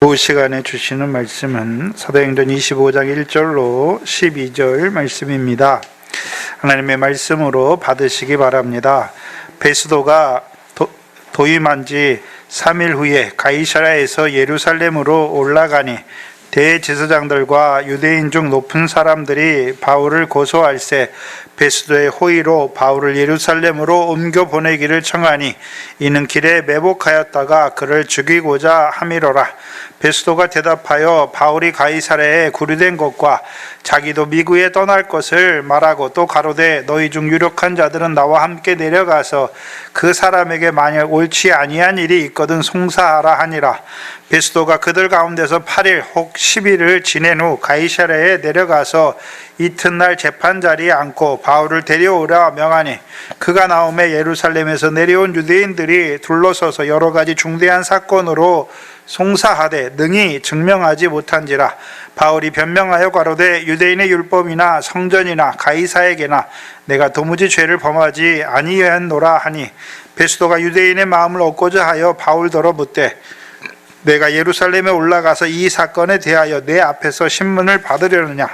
그 시간에 주시는 말씀은 사도행전 25장 1절로 12절 말씀입니다. 하나님의 말씀으로 받으시기 바랍니다. 베스도가 도임한 지 3일 후에 가이사랴에서 예루살렘으로 올라가니 대제사장들과 유대인 중 높은 사람들이 바울을 고소할세 베스도의 호의로 바울을 예루살렘으로 옮겨 보내기를 청하니 이는 길에 매복하였다가 그를 죽이고자 함이로라. 베스도가 대답하여 바울이 가이사랴에 구류된 것과 자기도 미국에 떠날 것을 말하고 또 가로되 너희 중 유력한 자들은 나와 함께 내려가서 그 사람에게 만일 옳지 아니한 일이 있거든 송사하라 하니라. 베스도가 그들 가운데서 8일 혹 10일을 지낸 후 가이사랴에 내려가서 이튿날 재판 자리에 앉고 바울을 데려오라 명하니 그가 나오매 예루살렘에서 내려온 유대인들이 둘러서서 여러 가지 중대한 사건으로 송사하되 능히 증명하지 못한지라. 바울이 변명하여 가로되 유대인의 율법이나 성전이나 가이사에게나 내가 도무지 죄를 범하지 아니하였노라 하니 베스도가 유대인의 마음을 얻고자 하여 바울더러 묻되 내가 예루살렘에 올라가서 이 사건에 대하여 내 앞에서 신문을 받으려느냐.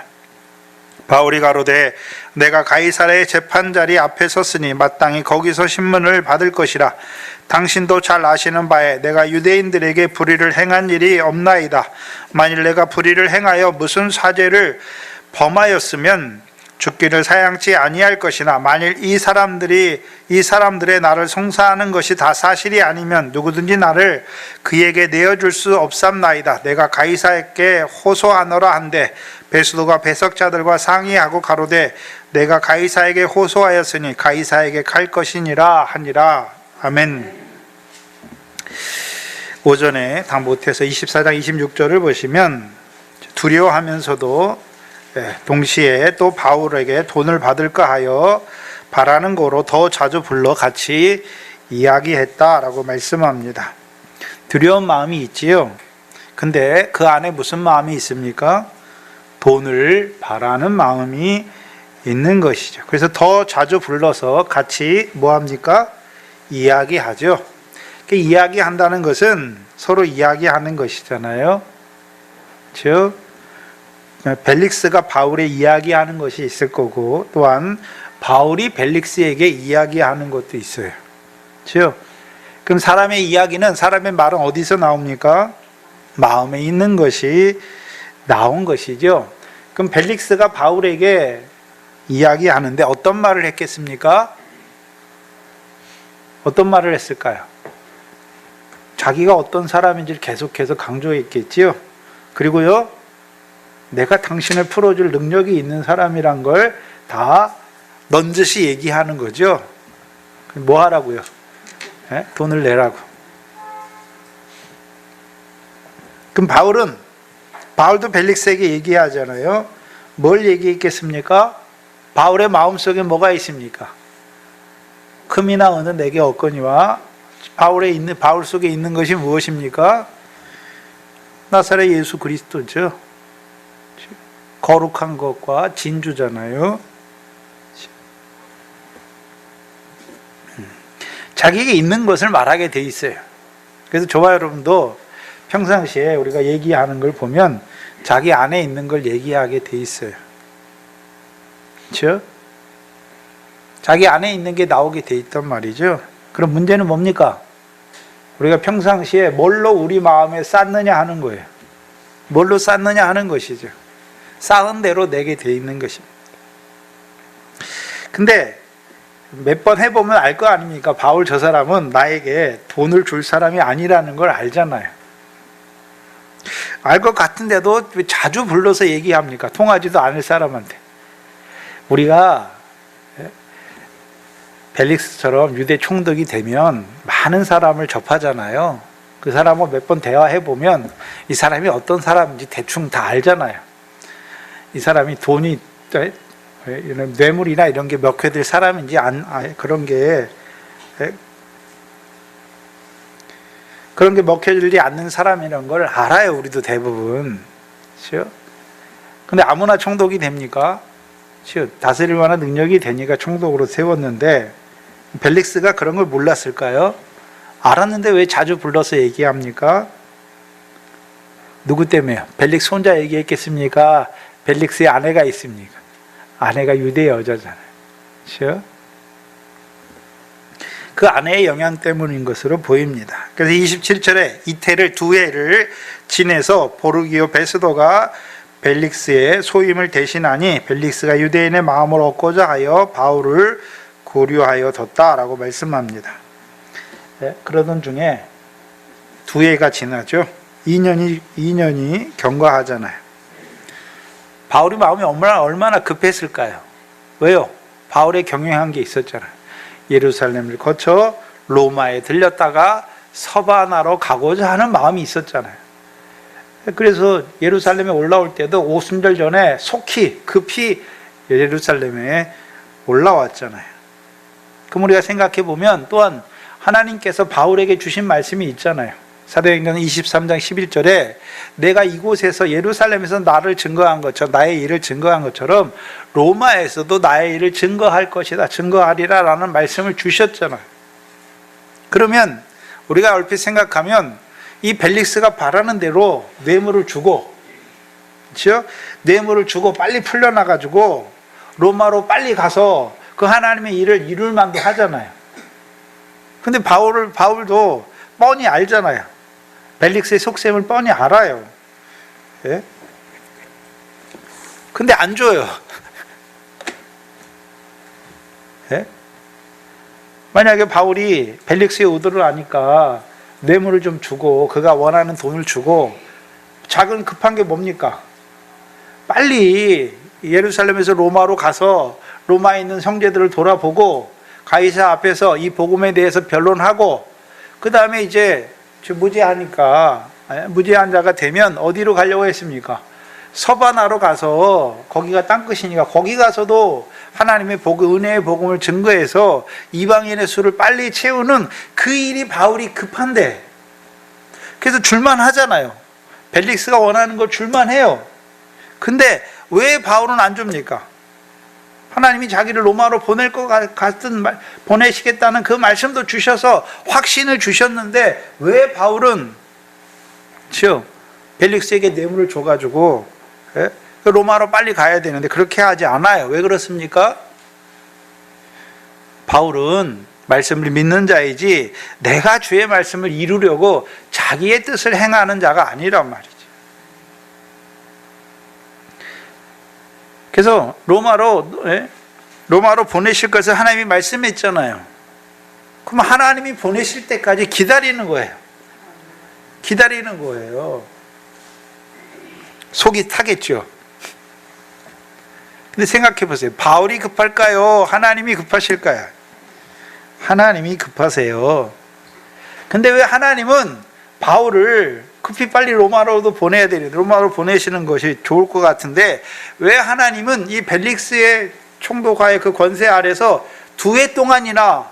바울이 가로되 내가 가이사랴의 재판자리 앞에 섰으니 마땅히 거기서 신문을 받을 것이라. 당신도 잘 아시는 바에 내가 유대인들에게 불의를 행한 일이 없나이다. 만일 내가 불의를 행하여 무슨 사죄를 범하였으면 죽기를 사양치 아니할 것이나 만일 이 사람들의 나를 송사하는 것이 다 사실이 아니면 누구든지 나를 그에게 내어줄 수 없삼나이다. 내가 가이사에게 호소하노라 한데 베스도가 배석자들과 상의하고 가로되 내가 가이사에게 호소하였으니 가이사에게 갈 것이니라 하니라. 아멘. 오전에 다 못해서 24장 26절을 보시면 두려워하면서도 동시에 또 바울에게 돈을 받을까 하여 바라는 거로 더 자주 불러 같이 이야기했다라고 말씀합니다. 두려운 마음이 있지요. 근데 그 안에 무슨 마음이 있습니까? 돈을 바라는 마음이 있는 것이죠. 그래서 더 자주 불러서 같이 뭐합니까? 이야기하죠. 이야기한다는 것은 서로 이야기하는 것이잖아요. 즉 벨릭스가 바울에 이야기하는 것이 있을 거고 또한 바울이 벨릭스에게 이야기하는 것도 있어요. 즉 그럼 사람의 이야기는 사람의 말은 어디서 나옵니까? 마음에 있는 것이 나온 것이죠. 그럼 벨릭스가 바울에게 이야기하는데 어떤 말을 했겠습니까? 어떤 말을 했을까요? 자기가 어떤 사람인지를 계속해서 강조했겠지요. 그리고요 내가 당신을 풀어줄 능력이 있는 사람이란 걸 다 넌지시 얘기하는 거죠. 뭐 하라고요? 돈을 내라고. 그럼 바울도 벨릭스에게 얘기하잖아요. 뭘 얘기했겠습니까? 바울의 마음속에 뭐가 있습니까? 금이나 은은 내게 없거니와 바울 속에 있는 것이 무엇입니까? 나사렛 예수 그리스도죠. 거룩한 것과 진주잖아요. 자기에게 있는 것을 말하게 돼 있어요. 그래서 저와 여러분도 평상시에 우리가 얘기하는 걸 보면 자기 안에 있는 걸 얘기하게 돼 있어요. 그렇죠? 자기 안에 있는 게 나오게 돼 있단 말이죠. 그럼 문제는 뭡니까? 우리가 평상시에 뭘로 우리 마음에 쌓느냐 하는 거예요. 뭘로 쌓느냐 하는 것이죠. 쌓은 대로 내게 돼 있는 것입니다. 근데 몇 번 해보면 알 거 아닙니까? 바울 저 사람은 나에게 돈을 줄 사람이 아니라는 걸 알잖아요. 알 것 같은데도 왜 자주 불러서 얘기합니까? 통하지도 않을 사람한테. 우리가 벨릭스처럼 유대 총독이 되면 많은 사람을 접하잖아요. 그 사람하고 몇 번 대화해보면 이 사람이 어떤 사람인지 대충 다 알잖아요. 이 사람이 돈이 뇌물이나 이런 게 먹혀들 사람인지 그런 게 먹혀들지 않는 사람이라는 걸 알아요. 우리도 대부분. 그렇죠? 근데 아무나 총독이 됩니까? 그렇죠? 다스릴 만한 능력이 되니까 총독으로 세웠는데 벨릭스가 그런 걸 몰랐을까요? 알았는데 왜 자주 불러서 얘기합니까? 누구 때문에요? 벨릭스 혼자 얘기했겠습니까? 벨릭스의 아내가 있습니까? 아내가 유대 여자잖아요. 그렇죠? 그 아내의 영향 때문인 것으로 보입니다. 그래서 27절에 이태를 2해를 지내서 보르기오 베스도가 벨릭스의 소임을 대신하니 벨릭스가 유대인의 마음을 얻고자 하여 바울을 고려하여 뒀다라고 말씀합니다. 네, 그러던 중에 2해가 지나죠. 2년이 경과하잖아요. 바울이 마음이 얼마나 급했을까요? 왜요? 바울의 경영한 게 있었잖아요. 예루살렘을 거쳐 로마에 들렸다가 서바나로 가고자 하는 마음이 있었잖아요. 그래서 예루살렘에 올라올 때도 오순절 전에 급히 예루살렘에 올라왔잖아요. 그럼 우리가 생각해 보면 또한 하나님께서 바울에게 주신 말씀이 있잖아요. 사도행전 23장 11절에 내가 이곳에서 예루살렘에서 나를 증거한 것처럼 나의 일을 증거한 것처럼 로마에서도 나의 일을 증거할 것이다, 증거하리라 라는 말씀을 주셨잖아요. 그러면 우리가 얼핏 생각하면 이 벨릭스가 바라는 대로 뇌물을 주고, 그렇죠? 뇌물을 주고 빨리 풀려나가지고 로마로 빨리 가서 그 하나님의 일을 이룰 만도 하잖아요. 근데 바울도 뻔히 알잖아요. 벨릭스의 속셈을 뻔히 알아요. 예? 근데 안 줘요. 예? 만약에 바울이 벨릭스의 의도를 아니까 뇌물을 좀 주고 그가 원하는 돈을 주고, 작은 급한 게 뭡니까? 빨리 예루살렘에서 로마로 가서 로마에 있는 형제들을 돌아보고 가이사 앞에서 이 복음에 대해서 변론하고, 그 다음에 이제 무죄한 자가 되면 어디로 가려고 했습니까? 서바나로 가서, 거기가 땅끝이니까 거기 가서도 하나님의 복음, 은혜의 복음을 증거해서 이방인의 수를 빨리 채우는 그 일이 바울이 급한데, 그래서 줄만 하잖아요. 벨릭스가 원하는 걸 줄만 해요. 근데 왜 바울은 안 줍니까? 하나님이 자기를 로마로 보낼 것 같은 보내시겠다는 그 말씀도 주셔서 확신을 주셨는데 왜 바울은 벨릭스에게 뇌물을 줘가지고 로마로 빨리 가야 되는데 그렇게 하지 않아요. 왜 그렇습니까? 바울은 말씀을 믿는 자이지 내가 주의 말씀을 이루려고 자기의 뜻을 행하는 자가 아니란 말이죠. 그래서 로마로 보내실 것을 하나님이 말씀했잖아요. 그럼 하나님이 보내실 때까지 기다리는 거예요. 기다리는 거예요. 속이 타겠죠. 근데 생각해 보세요. 바울이 급할까요? 하나님이 급하실까요? 하나님이 급하세요. 근데 왜 하나님은 바울을 급히 빨리 로마로도 보내야 되는데, 로마로 보내시는 것이 좋을 것 같은데 왜 하나님은 이 벨릭스의 총독하의 그 권세 아래서 2해 동안이나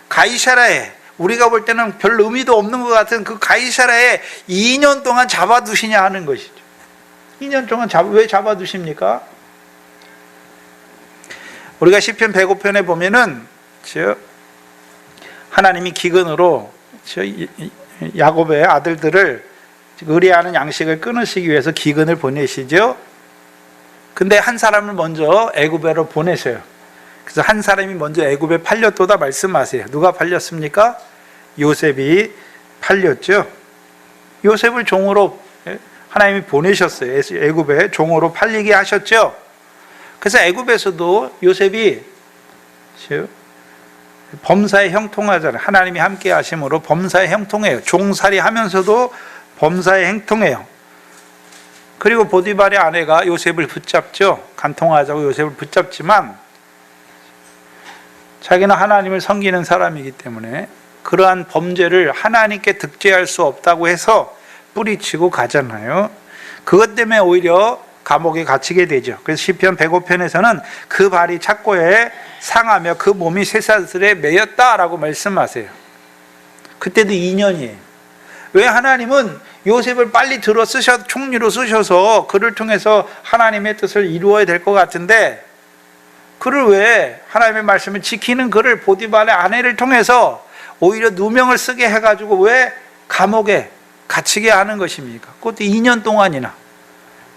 가이사라에, 우리가 볼 때는 별 의미도 없는 것 같은 그 가이사라에 2년 동안 잡아두시냐 하는 것이죠. 2년 동안 왜 잡아두십니까? 우리가 시편 105편에 보면은 하나님이 기근으로 야곱의 아들들을 의뢰하는 양식을 끊으시기 위해서 기근을 보내시죠. 근데 한 사람을 먼저 애굽으로 보내셔요. 그래서 한 사람이 먼저 애굽에 팔렸도다 말씀하세요. 누가 팔렸습니까? 요셉이 팔렸죠. 요셉을 종으로 하나님이 보내셨어요. 애굽에 종으로 팔리게 하셨죠. 그래서 애굽에서도 요셉이 범사에 형통하잖아요. 하나님이 함께 하심으로 범사에 형통해요. 종살이 하면서도 범사에 형통해요. 그리고 보디발의 아내가 요셉을 붙잡죠. 간통하자고 요셉을 붙잡지만 자기는 하나님을 섬기는 사람이기 때문에 그러한 범죄를 하나님께 득죄할 수 없다고 해서 뿌리치고 가잖아요. 그것 때문에 오히려 감옥에 갇히게 되죠. 그래서 시편 105편에서는 그 발이 착고에 상하며 그 몸이 쇠사슬에 매였다라고 말씀하세요. 그때도 2년이에요. 왜 하나님은 요셉을 빨리 들어 총리로 쓰셔서 그를 통해서 하나님의 뜻을 이루어야 될 것 같은데, 그를 왜 하나님의 말씀을 지키는 그를 보디발의 아내를 통해서 오히려 누명을 쓰게 해가지고 왜 감옥에 갇히게 하는 것입니까? 그것도 2년 동안이나.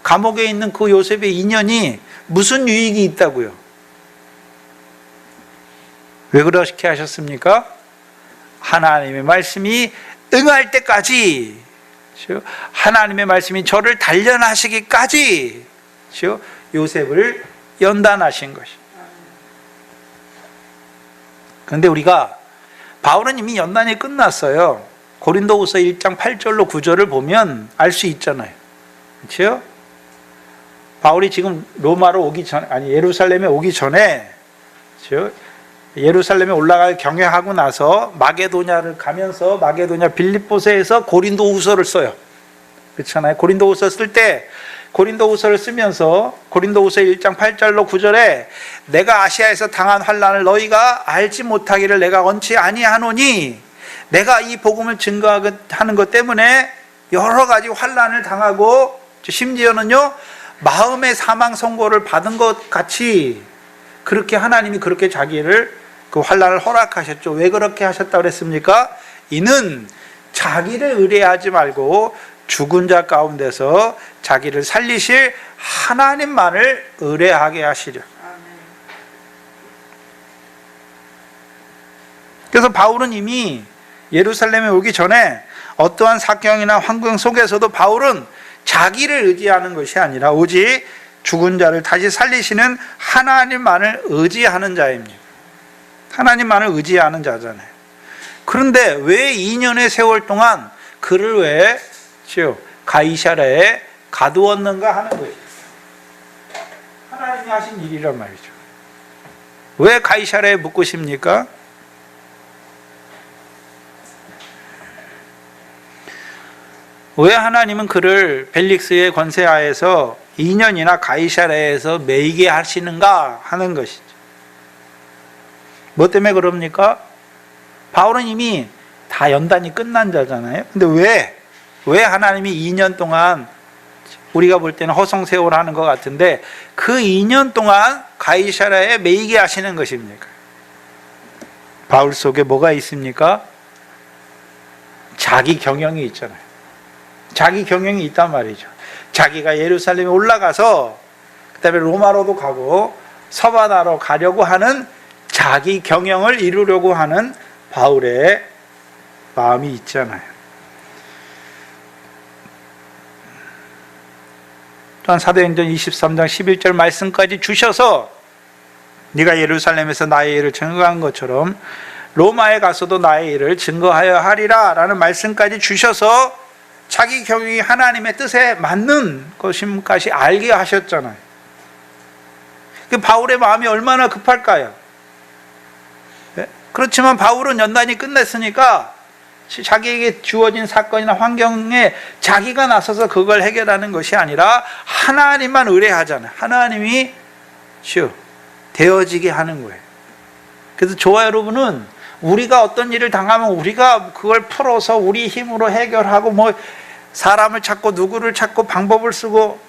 감옥에 있는 그 요셉의 2년이 무슨 유익이 있다고요? 왜 그렇게 하셨습니까? 하나님의 말씀이 응할 때까지, 하나님의 말씀이 저를 단련하시기까지 요셉을 연단하신 것입니다. 그런데 우리가, 바울은 이미 연단이 끝났어요. 고린도후서 1장 8절로 9절을 보면 알 수 있잖아요. 그렇죠? 바울이 지금 로마로 오기 전, 아니 예루살렘에 오기 전에, 그렇죠? 예루살렘에 올라갈 경외하고 나서 마게도냐를 가면서 마게도냐 빌립보서에서 고린도후서를 써요. 그렇잖아요. 고린도후서 쓸 때, 고린도후서를 쓰면서 고린도후서 1장 8절로 9절에 내가 아시아에서 당한 환난을 너희가 알지 못하기를 내가 원치 아니하노니, 내가 이 복음을 증거하는 것 때문에 여러 가지 환난을 당하고 심지어는요 마음의 사망 선고를 받은 것 같이, 그렇게 하나님이 그렇게 자기를 그 환난을 허락하셨죠. 왜 그렇게 하셨다고 그랬습니까? 이는 자기를 의뢰하지 말고 죽은 자 가운데서 자기를 살리실 하나님만을 의뢰하게 하시려. 그래서 바울은 이미 예루살렘에 오기 전에 어떠한 사경이나 환경 속에서도 바울은 자기를 의지하는 것이 아니라 오직 죽은 자를 다시 살리시는 하나님만을 의지하는 자입니다. 하나님만을 의지하는 자잖아요. 그런데 왜 2년의 세월 동안 그를 왜 가이사랴에 가두었는가 하는 것이죠. 하나님이 하신 일이란 말이죠. 왜 가이사랴에 묻고 싶습니까? 왜 하나님은 그를 벨릭스의 권세하에서 2년이나 가이사랴에서 매이게 하시는가 하는 것이죠. 뭐 때문에 그럽니까? 바울은 이미 다 연단이 끝난 자잖아요. 근데 왜 하나님이 2년 동안, 우리가 볼 때는 허송세월 하는 것 같은데 그 2년 동안 가이사랴에 매이게 하시는 것입니까? 바울 속에 뭐가 있습니까? 자기 경영이 있잖아요. 자기 경영이 있단 말이죠. 자기가 예루살렘에 올라가서 그 다음에 로마로도 가고 서바나로 가려고 하는 자기 경영을 이루려고 하는 바울의 마음이 있잖아요. 또한 사도행전 23장 11절 말씀까지 주셔서 네가 예루살렘에서 나의 일을 증거한 것처럼 로마에 가서도 나의 일을 증거하여 하리라 라는 말씀까지 주셔서 자기 경영이 하나님의 뜻에 맞는 것임까지 알게 하셨잖아요. 바울의 마음이 얼마나 급할까요? 그렇지만 바울은 연단이 끝냈으니까 자기에게 주어진 사건이나 환경에 자기가 나서서 그걸 해결하는 것이 아니라 하나님만 의뢰하잖아요. 하나님이 되어지게 하는 거예요. 그래서 저와 여러분은 우리가 어떤 일을 당하면 우리가 그걸 풀어서 우리 힘으로 해결하고 뭐 사람을 찾고 누구를 찾고 방법을 쓰고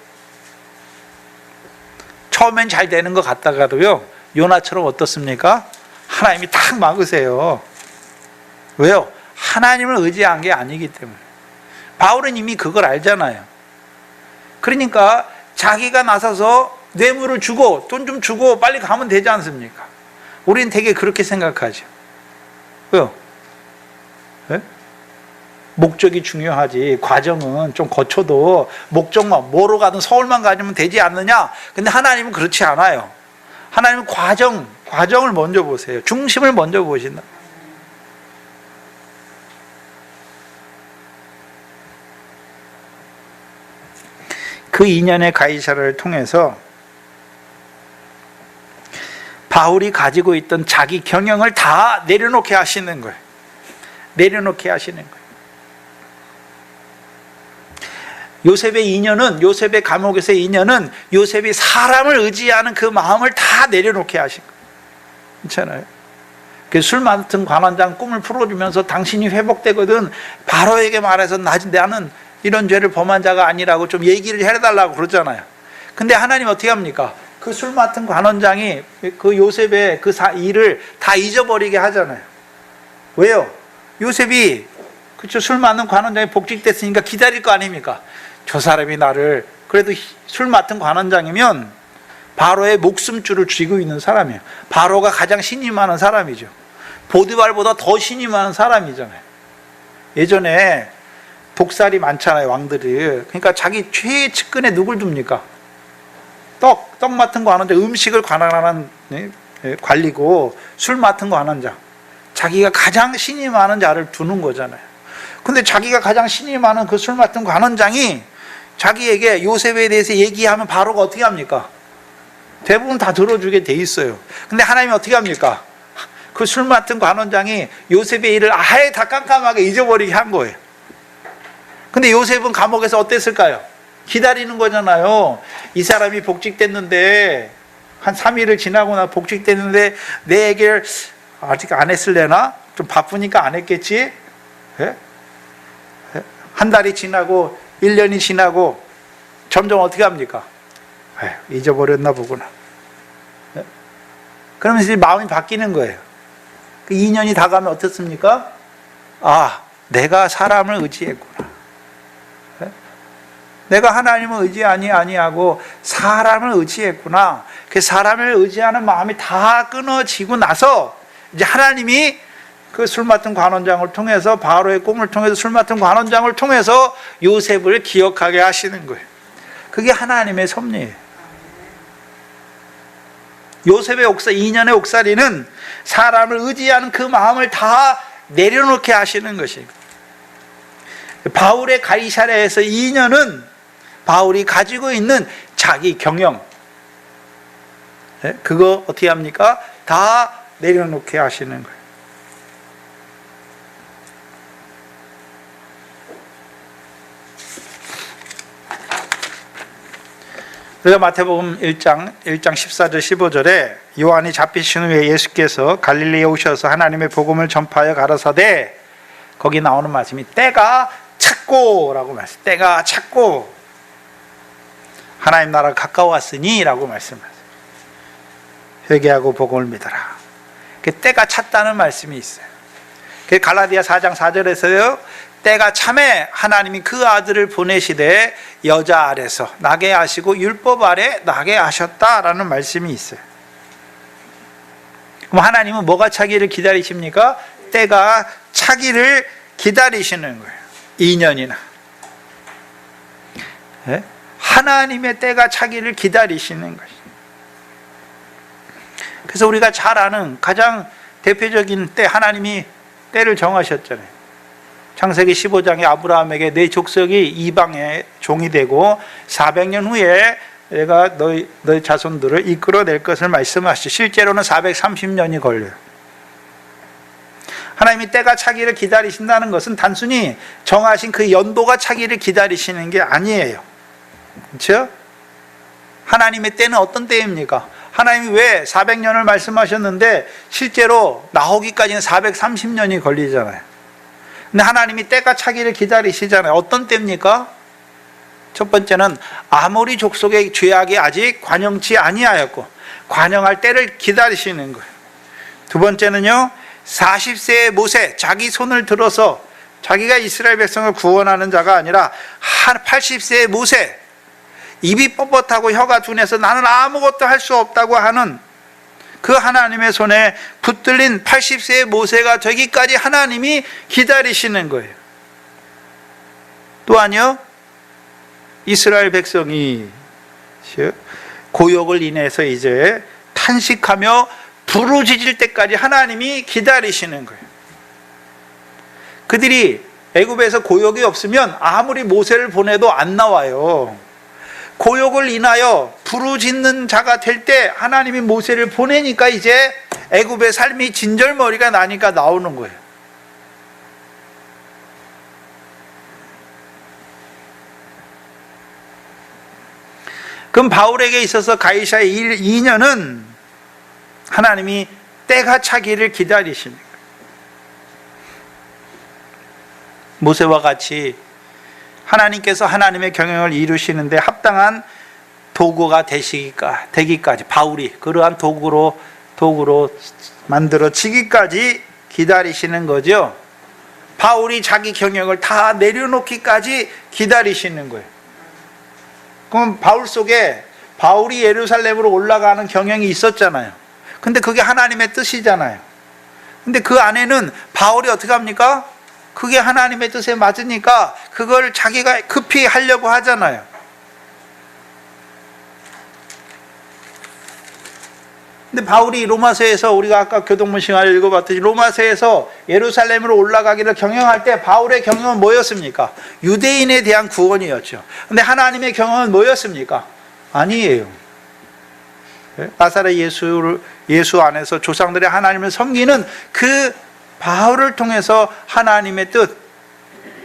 처음엔 잘 되는 것 같다가도요 요나처럼 어떻습니까? 하나님이 탁 막으세요. 왜요? 하나님을 의지한 게 아니기 때문에. 바울은 이미 그걸 알잖아요. 그러니까 자기가 나서서 뇌물을 주고 돈 좀 주고 빨리 가면 되지 않습니까? 우리는 되게 그렇게 생각하죠. 왜요? 네? 목적이 중요하지. 과정은 좀 거쳐도 목적만, 뭐로 가든 서울만 가면 되지 않느냐? 근데 하나님은 그렇지 않아요. 하나님은 과정을 먼저 보세요. 중심을 먼저 보신다. 그 2년의 가이사랴를 통해서 바울이 가지고 있던 자기 경영을 다 내려놓게 하시는 거예요. 내려놓게 하시는 거예요. 요셉의 2년은, 요셉의 감옥에서의 2년은 요셉이 사람을 의지하는 그 마음을 다 내려놓게 하신 거예요. 괜찮아요? 술 맡은 관원장 꿈을 풀어주면서 당신이 회복되거든 바로에게 말해서 나는 이런 죄를 범한 자가 아니라고 좀 얘기를 해달라고 그러잖아요. 근데 하나님 어떻게 합니까? 그 술 맡은 관원장이 그 요셉의 그 일을 다 잊어버리게 하잖아요. 왜요? 요셉이 그렇죠. 술 맡는 관원장이 복직됐으니까 기다릴 거 아닙니까? 저 사람이 나를, 그래도 술 맡은 관원장이면 바로의 목숨줄을 쥐고 있는 사람이에요. 바로가 가장 신임 많은 사람이죠. 보디발보다 더 신임 많은 사람이잖아요. 예전에 독살이 많잖아요, 왕들이. 그러니까 자기 최 측근에 누굴 둡니까? 떡 맡은 관원장, 음식을 관할하는 관리고, 술 맡은 관원장, 자기가 가장 신이 많은 자를 두는 거잖아요. 근데 자기가 가장 신이 많은 그 술 맡은 관원장이 자기에게 요셉에 대해서 얘기하면 바로가 어떻게 합니까? 대부분 다 들어주게 돼 있어요. 근데 하나님이 어떻게 합니까? 그 술 맡은 관원장이 요셉의 일을 아예 다 깜깜하게 잊어버리게 한 거예요. 근데 요셉은 감옥에서 어땠을까요? 기다리는 거잖아요. 이 사람이 복직됐는데, 한 3일을 지나고 나 복직됐는데 내 얘기를 아직 안 했을래나? 좀 바쁘니까 안 했겠지? 예? 한 달이 지나고 1년이 지나고 점점 어떻게 합니까? 잊어버렸나 보구나. 예? 그러면 이제 마음이 바뀌는 거예요. 그 2년이 다 가면 어떻습니까? 아, 내가 사람을 의지했구나. 내가 하나님을 의지 아니하고 사람을 의지했구나. 그 사람을 의지하는 마음이 다 끊어지고 나서 이제 하나님이 그 술 맡은 관원장을 통해서, 바로의 꿈을 통해서, 술 맡은 관원장을 통해서 요셉을 기억하게 하시는 거예요. 그게 하나님의 섭리예요. 요셉의 2년의 옥살이는 사람을 의지하는 그 마음을 다 내려놓게 하시는 것이고, 바울의 가이사랴에서 2년은 바울이 가지고 있는 자기 경영, 그거 어떻게 합니까? 다 내려놓게 하시는 거예요. 우리가 마태복음 1장 14절 15절에 요한이 잡히신 후에 예수께서 갈릴리에 오셔서 하나님의 복음을 전파하여 가라사대, 거기 나오는 말씀이 때가 찼고 라고 말씀, 때가 찼고 하나님 나라가 가까웠으니 라고 말씀하세요. 회개하고 복음을 믿어라. 때가 찼다는 말씀이 있어요. 갈라디아 4장 4절에서요, 때가 참에 하나님이 그 아들을 보내시되 여자 아래서 나게 하시고 율법 아래 나게 하셨다라는 말씀이 있어요. 그럼 하나님은 뭐가 차기를 기다리십니까? 때가 차기를 기다리시는 거예요. 2년이나. 네? 하나님의 때가 차기를 기다리시는 것이죠. 그래서 우리가 잘 아는 가장 대표적인 때, 하나님이 때를 정하셨잖아요. 창세기 15장에 아브라함에게 내 족속이 이방의 종이 되고 400년 후에 내가 너희 자손들을 이끌어낼 것을 말씀하시죠. 실제로는 430년이 걸려요. 하나님이 때가 차기를 기다리신다는 것은 단순히 정하신 그 연도가 차기를 기다리시는 게 아니에요. 그렇죠? 하나님의 때는 어떤 때입니까? 하나님이 왜 400년을 말씀하셨는데 실제로 나오기까지는 430년이 걸리잖아요. 근데 하나님이 때가 차기를 기다리시잖아요. 어떤 때입니까? 첫 번째는 아모리 족속의 죄악이 아직 관영치 아니하였고 관영할 때를 기다리시는 거예요. 두 번째는요, 40세의 모세, 자기 손을 들어서 자기가 이스라엘 백성을 구원하는 자가 아니라 80세의 모세, 입이 뻣뻣하고 혀가 둔해서 나는 아무것도 할 수 없다고 하는 그 하나님의 손에 붙들린 80세의 모세가 되기까지 하나님이 기다리시는 거예요. 또한요, 이스라엘 백성이 고역을 인해서 이제 탄식하며 부르짖을 때까지 하나님이 기다리시는 거예요. 그들이 애굽에서 고역이 없으면 아무리 모세를 보내도 안 나와요. 고역을 인하여 부르짖는 자가 될 때 하나님이 모세를 보내니까 이제 애굽의 삶이 진절머리가 나니까 나오는 거예요. 그럼 바울에게 있어서 가이사의 2년은 하나님이 때가 차기를 기다리시는 거예요. 모세와 같이 하나님께서 하나님의 경영을 이루시는데 합당한 도구가 되기까지 바울이 그러한 도구로 만들어지기까지 기다리시는 거죠. 바울이 자기 경영을 다 내려놓기까지 기다리시는 거예요. 그럼 바울 속에 바울이 예루살렘으로 올라가는 경영이 있었잖아요. 근데 그게 하나님의 뜻이잖아요. 근데 그 안에는 바울이 어떻게 합니까? 그게 하나님의 뜻에 맞으니까 그걸 자기가 급히 하려고 하잖아요. 근데 바울이 로마서에서 우리가 아까 교동문 시간에 읽어봤듯이 로마서에서 예루살렘으로 올라가기를 경영할 때 바울의 경영은 뭐였습니까? 유대인에 대한 구원이었죠. 근데 하나님의 경영은 뭐였습니까? 아니에요. 나사렛 예수 안에서 조상들의 하나님을 섬기는 그 바울을 통해서 하나님의 뜻,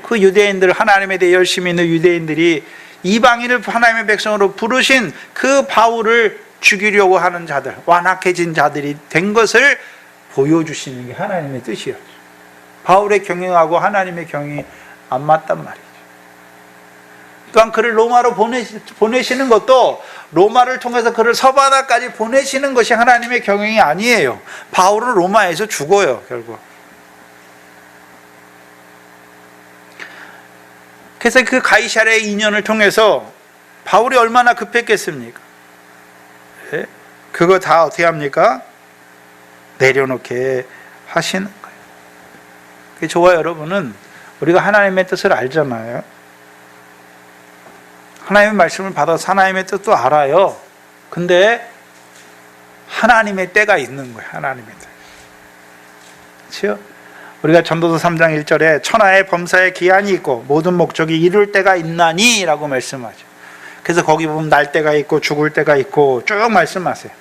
그 유대인들, 하나님에 대해 열심히 있는 유대인들이 이방인을 하나님의 백성으로 부르신 그 바울을 죽이려고 하는 자들, 완악해진 자들이 된 것을 보여주시는 게 하나님의 뜻이었죠. 바울의 경영하고 하나님의 경영이 안 맞단 말이죠. 또한 그를 로마로 보내시는 것도 로마를 통해서 그를 서바나까지 보내시는 것이 하나님의 경영이 아니에요. 바울은 로마에서 죽어요, 결국. 그래서 그 가이사랴의 인연을 통해서 바울이 얼마나 급했겠습니까? 그거 다 어떻게 합니까? 내려놓게 하시는 거예요. 저와 여러분은 우리가 하나님의 뜻을 알잖아요. 하나님의 말씀을 받아서 하나님의 뜻도 알아요. 근데 하나님의 때가 있는 거예요. 하나님의 때. 그렇죠? 우리가 전도서 3장 1절에 천하의 범사에 기한이 있고 모든 목적이 이룰 때가 있나니 라고 말씀하죠. 그래서 거기 보면 날 때가 있고 죽을 때가 있고 쭉 말씀하세요.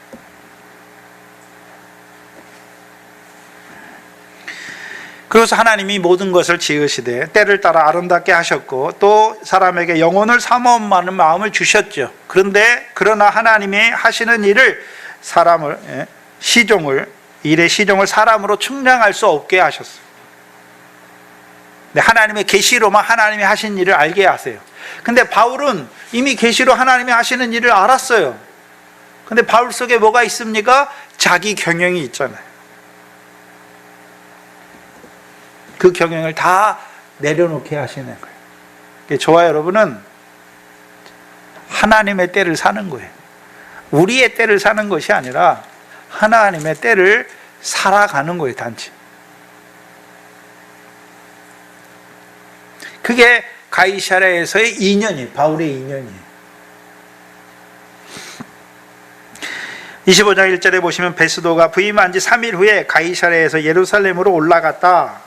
그래서 하나님이 모든 것을 지으시되 때를 따라 아름답게 하셨고 또 사람에게 영혼을 사모하는 마음을 주셨죠. 그러나 하나님이 하시는 일을 일의 시종을 사람으로 측량할 수 없게 하셨어요. 하나님의 계시로만 하나님이 하신 일을 알게 하세요. 근데 바울은 이미 계시로 하나님이 하시는 일을 알았어요. 근데 바울 속에 뭐가 있습니까? 자기 경영이 있잖아요. 그 경영을 다 내려놓게 하시는 거예요. 저와 여러분은 하나님의 때를 사는 거예요. 우리의 때를 사는 것이 아니라 하나님의 때를 살아가는 거예요, 단지. 그게 가이사랴에서의 인연이에요. 바울의 인연이에요. 25장 1절에 보시면 베스도가 부임한 지 3일 후에 가이사랴에서 예루살렘으로 올라갔다.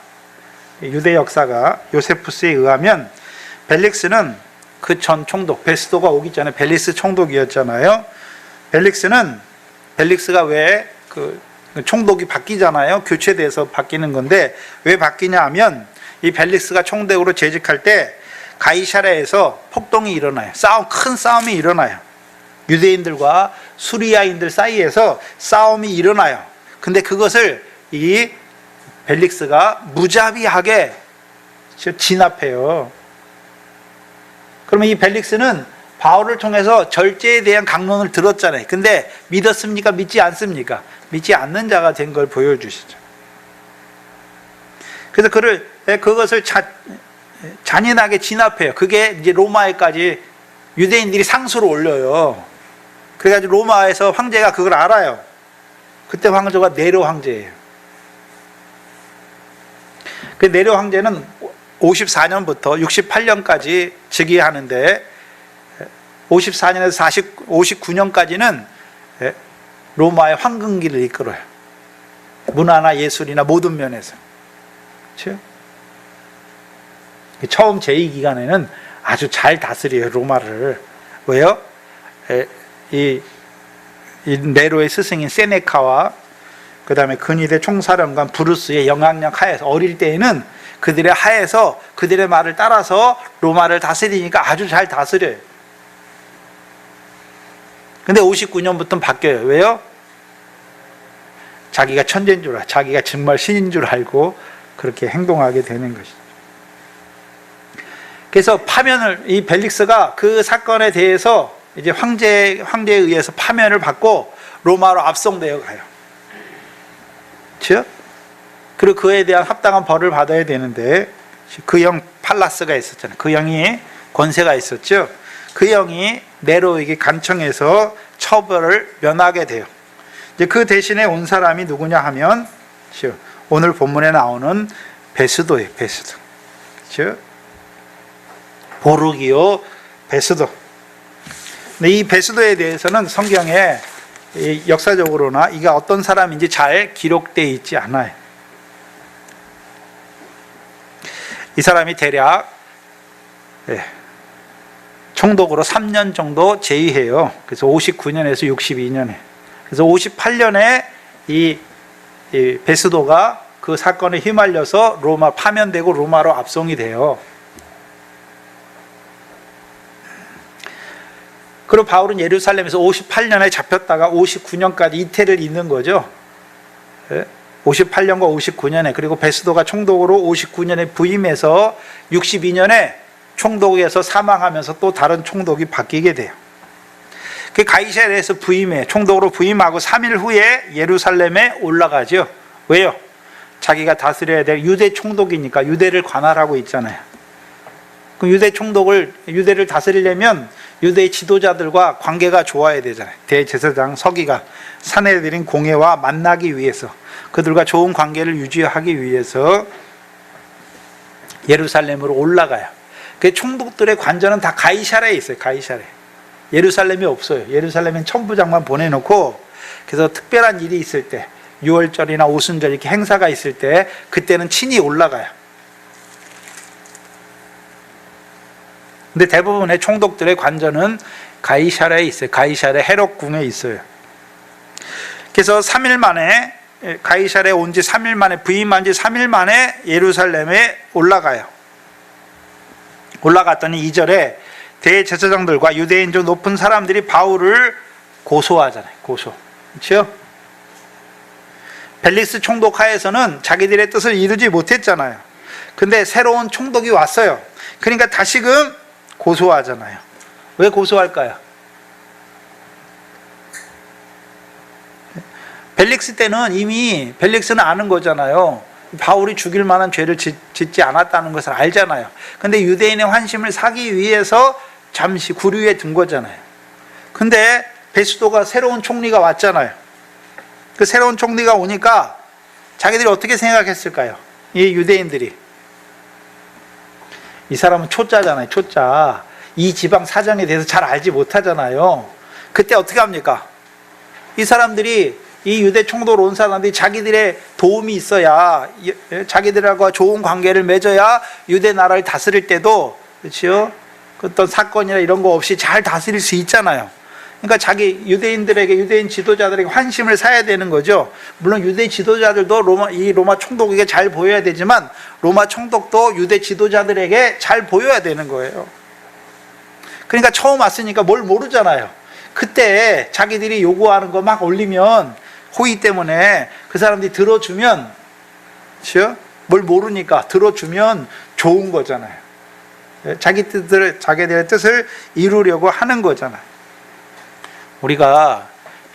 유대 역사가 요세푸스에 의하면 벨릭스는 그 전 총독, 베스도가 오기 전에 벨릭스 총독이었잖아요. 벨릭스가 왜 그 총독이 바뀌잖아요. 교체돼서 바뀌는 건데 왜 바뀌냐 하면 이 벨릭스가 총독으로 재직할 때 가이사랴에서 폭동이 일어나요. 큰 싸움이 일어나요. 유대인들과 수리아인들 사이에서 싸움이 일어나요. 근데 그것을 이 벨릭스가 무자비하게 진압해요. 그러면 이 벨릭스는 바울을 통해서 절제에 대한 강론을 들었잖아요. 근데 믿었습니까? 믿지 않습니까? 믿지 않는 자가 된 걸 보여주시죠. 그래서 그것을 잔인하게 진압해요. 그게 이제 로마에까지 유대인들이 상소를 올려요. 그래가지고 로마에서 황제가 그걸 알아요. 그때 황제가 네로 황제예요. 그 네로 황제는 54년부터 68년까지 즉위하는데 54년에서 59년까지는 로마의 황금기를 이끌어요. 문화나 예술이나 모든 면에서. 그렇죠? 처음 제2기간에는 아주 잘 다스려요, 로마를. 왜요? 이 네로의 스승인 세네카와 그 다음에 근위대 총사령관 브루스의 영향력 하에서, 어릴 때에는 그들의 하에서 그들의 말을 따라서 로마를 다스리니까 아주 잘 다스려요. 근데 59년부터는 바뀌어요. 왜요? 자기가 천재인 줄 알고, 자기가 정말 신인 줄 알고 그렇게 행동하게 되는 것이죠. 그래서 이 벨릭스가 그 사건에 대해서 이제 황제에 의해서 파면을 받고 로마로 압송되어 가요. 그렇죠? 그리고 그에 대한 합당한 벌을 받아야 되는데 그 형 팔라스가 있었잖아요. 그 형이 권세가 있었죠. 그 형이 네로에게 간청해서 처벌을 면하게 돼요. 이제 그 대신에 온 사람이 누구냐 하면 오늘 본문에 나오는 베스도예요. 베스도. 그렇죠? 보르기오 베스도. 근데 이 베스도에 대해서는 성경에 역사적으로나 이가 어떤 사람인지 잘 기록되어 있지 않아요. 이 사람이 대략 총독으로 3년 정도 재위해요. 그래서 59년에서 62년에. 그래서 58년에 이 베스도가 그 사건에 휘말려서 로마 파면되고 로마로 압송이 돼요. 그리고 바울은 예루살렘에서 58년에 잡혔다가 59년까지 이태를 잇는 거죠. 58년과 59년에. 그리고 베스도가 총독으로 59년에 부임해서 62년에 총독에서 사망하면서 또 다른 총독이 바뀌게 돼요. 그 가이사랴에서 총독으로 부임하고 3일 후에 예루살렘에 올라가죠. 왜요? 자기가 다스려야 될 유대 총독이니까. 유대를 관할하고 있잖아요. 그 유대를 다스리려면 유대의 지도자들과 관계가 좋아야 되잖아요. 대제사장 서기가 사내들인 공회와 만나기 위해서, 그들과 좋은 관계를 유지하기 위해서 예루살렘으로 올라가요. 그 총독들의 관저는 다 가이사랴에 있어요. 가이사랴. 예루살렘이 없어요. 예루살렘엔 천부장만 보내놓고, 그래서 특별한 일이 있을 때, 6월절이나 오순절 이렇게 행사가 있을 때 그때는 친히 올라가요. 근데 대부분의 총독들의 관저는 가이사랴에 있어요. 가이사랴 헤롯궁에 있어요. 그래서 3일 만에, 가이사랴에 온 지 3일 만에, 부임한 지 3일 만에 예루살렘에 올라가요. 올라갔더니 2절에 대제사장들과 유대인 중 높은 사람들이 바울을 고소하잖아요. 고소. 그렇죠? 벨릭스 총독 하에서는 자기들의 뜻을 이루지 못했잖아요. 근데 새로운 총독이 왔어요. 그러니까 다시금 고소하잖아요. 왜 고소할까요? 벨릭스 때는 이미 벨릭스는 아는 거잖아요. 바울이 죽일 만한 죄를 짓지 않았다는 것을 알잖아요. 근데 유대인의 환심을 사기 위해서 잠시 구류에 둔 거잖아요. 근데 베스도가 새로운 총리가 왔잖아요. 그 새로운 총리가 오니까 자기들이 어떻게 생각했을까요? 이 유대인들이. 이 사람은 초짜잖아요. 초짜. 이 지방 사정에 대해서 잘 알지 못하잖아요. 그때 어떻게 합니까? 이 사람들이, 이 유대 총독으로 온 사람들이 자기들의 도움이 있어야, 자기들하고 좋은 관계를 맺어야 유대 나라를 다스릴 때도, 그렇죠? 어떤 사건이나 이런 거 없이 잘 다스릴 수 있잖아요. 그러니까 유대인 지도자들에게 환심을 사야 되는 거죠. 물론 유대 지도자들도 로마 총독에게 잘 보여야 되지만, 로마 총독도 유대 지도자들에게 잘 보여야 되는 거예요. 그러니까 처음 왔으니까 뭘 모르잖아요. 그때 자기들이 요구하는 거 막 올리면, 호의 때문에 그 사람들이 들어주면, 그렇죠? 뭘 모르니까 들어주면 좋은 거잖아요. 자기들의 뜻을 이루려고 하는 거잖아요. 우리가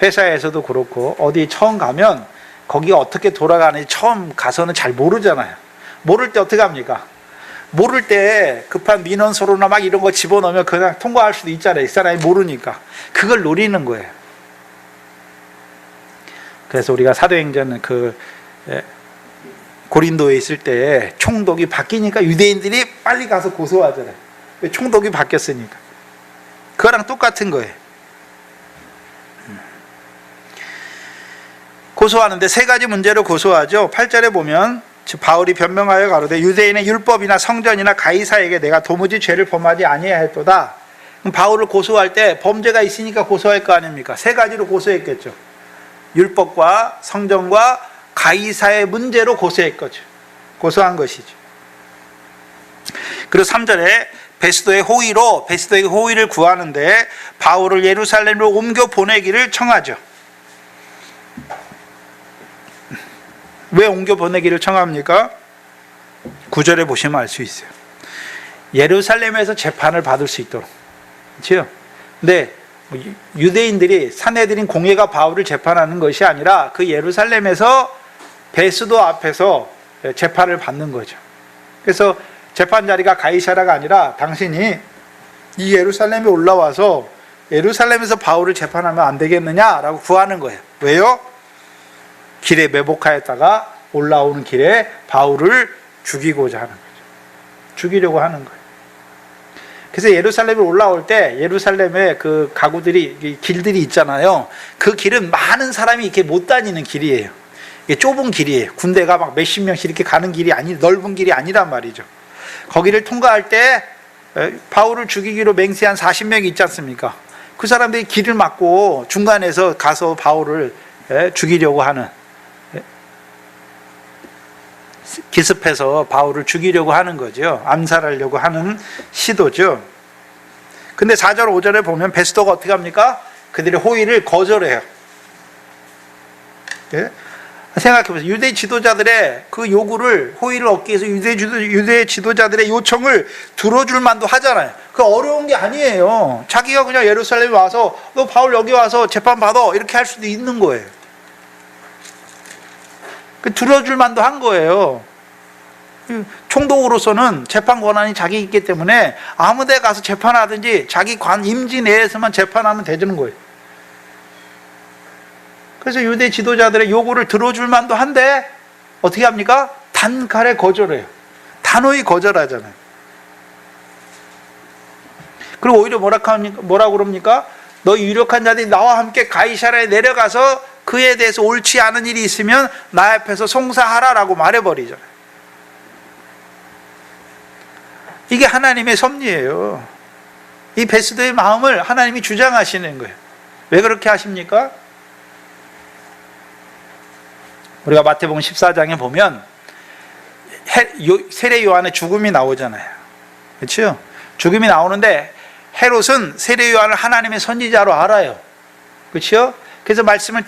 회사에서도 그렇고 어디 처음 가면 거기가 어떻게 돌아가는지 처음 가서는 잘 모르잖아요. 모를 때 어떻게 합니까? 모를 때 급한 민원서류나 막 이런 거 집어넣으면 그냥 통과할 수도 있잖아요. 이 사람이 모르니까. 그걸 노리는 거예요. 그래서 우리가 사도행전 고린도에 있을 때 총독이 바뀌니까 유대인들이 빨리 가서 고소하잖아요. 총독이 바뀌었으니까. 그거랑 똑같은 거예요. 고소하는데 세 가지 문제로 고소하죠. 8절에 보면 바울이 변명하여 가로되 유대인의 율법이나 성전이나 가이사에게 내가 도무지 죄를 범하지 아니하였도다. 그럼 바울을 고소할 때 범죄가 있으니까 고소할 거 아닙니까? 세 가지로 고소했겠죠. 율법과 성전과 가이사의 문제로 고소한 것이죠. 그리고 3절에 베스도의 호의를 구하는데 바울을 예루살렘으로 옮겨 보내기를 청하죠. 왜 옮겨 보내기를 청합니까? 9절에 보시면 알 수 있어요. 예루살렘에서 재판을 받을 수 있도록. 그렇죠? 근데 유대인들이, 사내들인 공회가 바울을 재판하는 것이 아니라 그 예루살렘에서 베스도 앞에서 재판을 받는 거죠. 그래서 재판 자리가 가이사라가 아니라 당신이 이 예루살렘에 올라와서 예루살렘에서 바울을 재판하면 안 되겠느냐라고 구하는 거예요. 왜요? 길에 매복하였다가 올라오는 길에 바울을 죽이고자 하는 거죠. 죽이려고 하는 거예요. 그래서 예루살렘에 올라올 때 예루살렘에 그 가구들이, 길들이 있잖아요. 그 길은 많은 사람이 이렇게 못 다니는 길이에요. 이게 좁은 길이에요. 군대가 막 몇십 명씩 이렇게 가는 길이 넓은 길이 아니란 말이죠. 거기를 통과할 때 바울을 죽이기로 맹세한 40명이 있지 않습니까? 그 사람들이 길을 막고 중간에서 가서 바울을 죽이려고 하는, 기습해서 바울을 죽이려고 하는 거죠. 암살하려고 하는 시도죠. 근데 4절 5절에 보면 베스도가 어떻게 합니까? 그들의 호의를 거절해요. 생각해보세요. 유대 지도자들의 그 요구를, 호의를 얻기 위해서 유대 지도자들의 요청을 들어줄 만도 하잖아요. 그 어려운 게 아니에요. 자기가 그냥 예루살렘에 와서 너 바울 여기 와서 재판 받아 이렇게 할 수도 있는 거예요. 그 들어줄 만도 한 거예요. 총독으로서는 재판 권한이 자기 있기 때문에 아무 데 가서 재판하든지 자기 임지 내에서만 재판하면 되는 거예요. 그래서 유대 지도자들의 요구를 들어줄 만도 한데 어떻게 합니까? 단칼에 거절해요. 단호히 거절하잖아요. 그리고 오히려 뭐라고 그럽니까? 너 유력한 자들이 나와 함께 가이사랴에 내려가서 그에 대해서 옳지 않은 일이 있으면 나 앞에서 송사하라라고 말해버리잖아요. 이게 하나님의 섭리예요. 이 베스도의 마음을 하나님이 주장하시는 거예요. 왜 그렇게 하십니까? 우리가 마태복음 14장에 보면 세례 요한의 죽음이 나오잖아요. 그렇죠? 죽음이 나오는데 헤롯은 세례 요한을 하나님의 선지자로 알아요. 그렇죠? 그래서 말씀을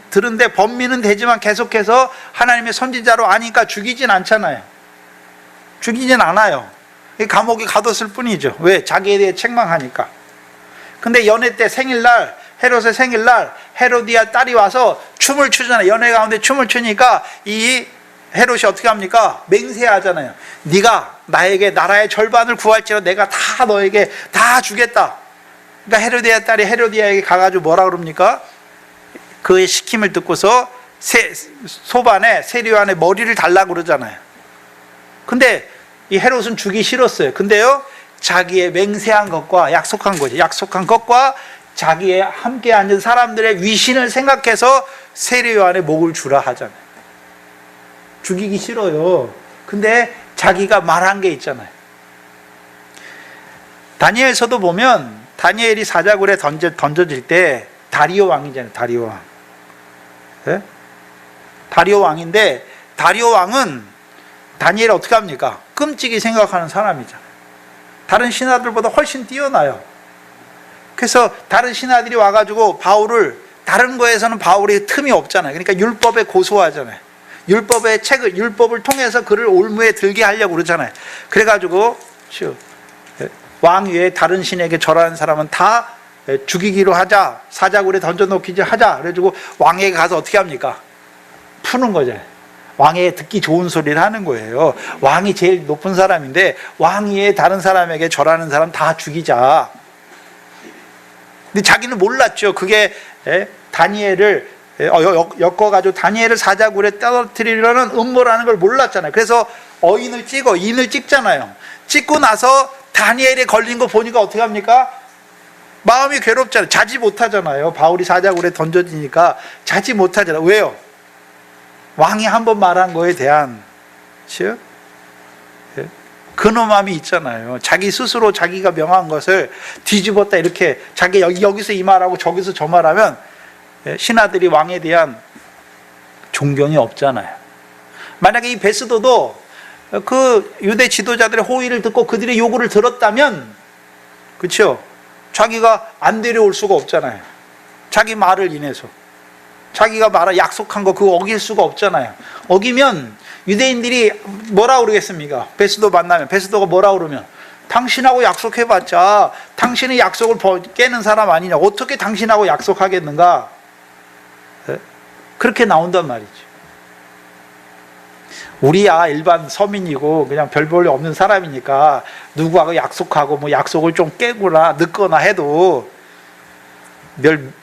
들은데 범민은 되지만 계속해서 하나님의 선지자로 아니까 죽이진 않잖아요. 죽이진 않아요. 감옥에 가뒀을 뿐이죠. 왜? 자기에 대해 책망하니까. 근데 연회 때 생일날, 헤롯의 생일날 헤로디아 딸이 와서 춤을 추잖아요. 연회 가운데 춤을 추니까 이 헤롯이 어떻게 합니까? 맹세하잖아요. 네가 나에게 나라의 절반을 구할지라 내가 다 너에게 다 주겠다. 그러니까 헤로디아 딸이 헤로디아에게 가가지고 뭐라 그럽니까? 그의 시킴을 듣고서 소반에 세례요한의 머리를 달라고 그러잖아요. 근데 이 헤롯은 주기 싫었어요. 근데요, 자기의 맹세한 것과 약속한 거죠. 약속한 것과 자기의 함께 앉은 사람들의 위신을 생각해서 세례요한의 목을 주라 하잖아요. 죽이기 싫어요. 근데 자기가 말한 게 있잖아요. 다니엘서도 보면 다니엘이 사자굴에 던져질 때 다리오 왕이잖아요. 다리오 왕. 네? 다리오 왕인데 다리오 왕은 다니엘을 어떻게 합니까? 끔찍이 생각하는 사람이잖아요. 다른 신하들보다 훨씬 뛰어나요. 그래서 다른 신하들이 와가지고 바울을, 다른 거에서는 바울이 틈이 없잖아요. 그러니까 율법에 고소하잖아요. 율법을 통해서 그를 올무에 들게 하려고 그러잖아요. 그래가지고 왕 위에 다른 신에게 절하는 사람은 다 죽이기로 하자, 사자굴에 던져놓기지 하자. 그래가지고 왕에게 가서 어떻게 합니까? 푸는 거죠. 왕의 듣기 좋은 소리를 하는 거예요. 왕이 제일 높은 사람인데 왕 위에 다른 사람에게 절하는 사람 다 죽이자. 근데 자기는 몰랐죠. 그게 다니엘을 엮어가지고 다니엘을 사자굴에 떨어뜨리려는 음모라는 걸 몰랐잖아요. 그래서 인을 찍잖아요. 찍고 나서 다니엘에 걸린 거 보니까 어떻게 합니까? 마음이 괴롭잖아요. 자지 못하잖아요. 바울이 사자굴에 던져지니까 자지 못하잖아요. 왜요? 왕이 한번 말한 거에 대한 근엄함이 있잖아요. 자기 스스로 자기가 명한 것을 뒤집었다 이렇게 자기 여기서 이 말하고 저기서 저 말하면 신하들이 왕에 대한 존경이 없잖아요. 만약에 이 베스도도 그 유대 지도자들의 호의를 듣고 그들의 요구를 들었다면, 그렇죠? 자기가 안 데려올 수가 없잖아요. 자기 말을 인해서 자기가 말한 약속한 거 그거 어길 수가 없잖아요. 어기면 유대인들이 뭐라 그러겠습니까? 베스도 만나면 베스도가 뭐라 그러면 당신하고 약속해봤자 당신의 약속을 깨는 사람 아니냐, 어떻게 당신하고 약속하겠는가? 그렇게 나온단 말이죠. 우리야 일반 서민이고 그냥 별 볼 일 없는 사람이니까 누구하고 약속하고 뭐 약속을 좀 깨거나 늦거나 해도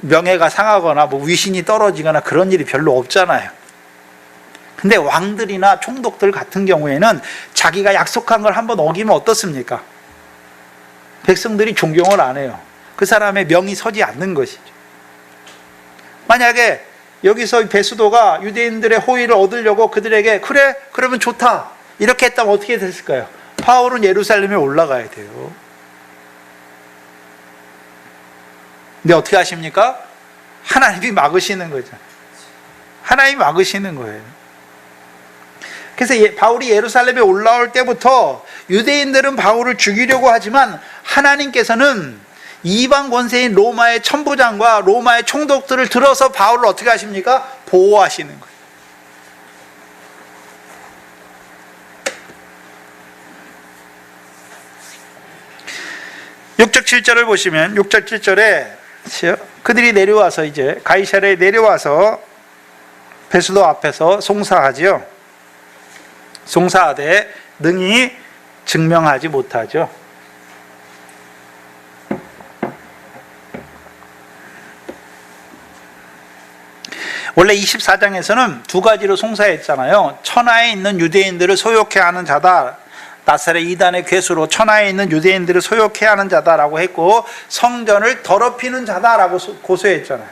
명예가 상하거나 뭐 위신이 떨어지거나 그런 일이 별로 없잖아요. 근데 왕들이나 총독들 같은 경우에는 자기가 약속한 걸 한번 어기면 어떻습니까? 백성들이 존경을 안 해요. 그 사람의 명이 서지 않는 것이죠. 만약에 여기서 베스도가 유대인들의 호의를 얻으려고 그들에게 그래 그러면 좋다 이렇게 했다면 어떻게 됐을까요? 바울은 예루살렘에 올라가야 돼요. 근데 어떻게 하십니까? 하나님이 막으시는 거죠. 하나님이 막으시는 거예요. 그래서 바울이 예루살렘에 올라올 때부터 유대인들은 바울을 죽이려고 하지만 하나님께서는 이방 권세인 로마의 천부장과 로마의 총독들을 들어서 바울을 어떻게 하십니까? 보호하시는 거예요. (6절 7절을) 보시면 6절 7절에 그들이 내려와서 이제 가이사랴에 내려와서 베스도 앞에서 송사하지요. 송사하되 능히 증명하지 못하죠. 원래 24장에서는 두 가지로 송사했잖아요. 천하에 있는 유대인들을 소욕해 하는 자다. 나사렛 이단의 괴수로 천하에 있는 유대인들을 소욕해 하는 자다라고 했고 성전을 더럽히는 자다라고 고소했잖아요.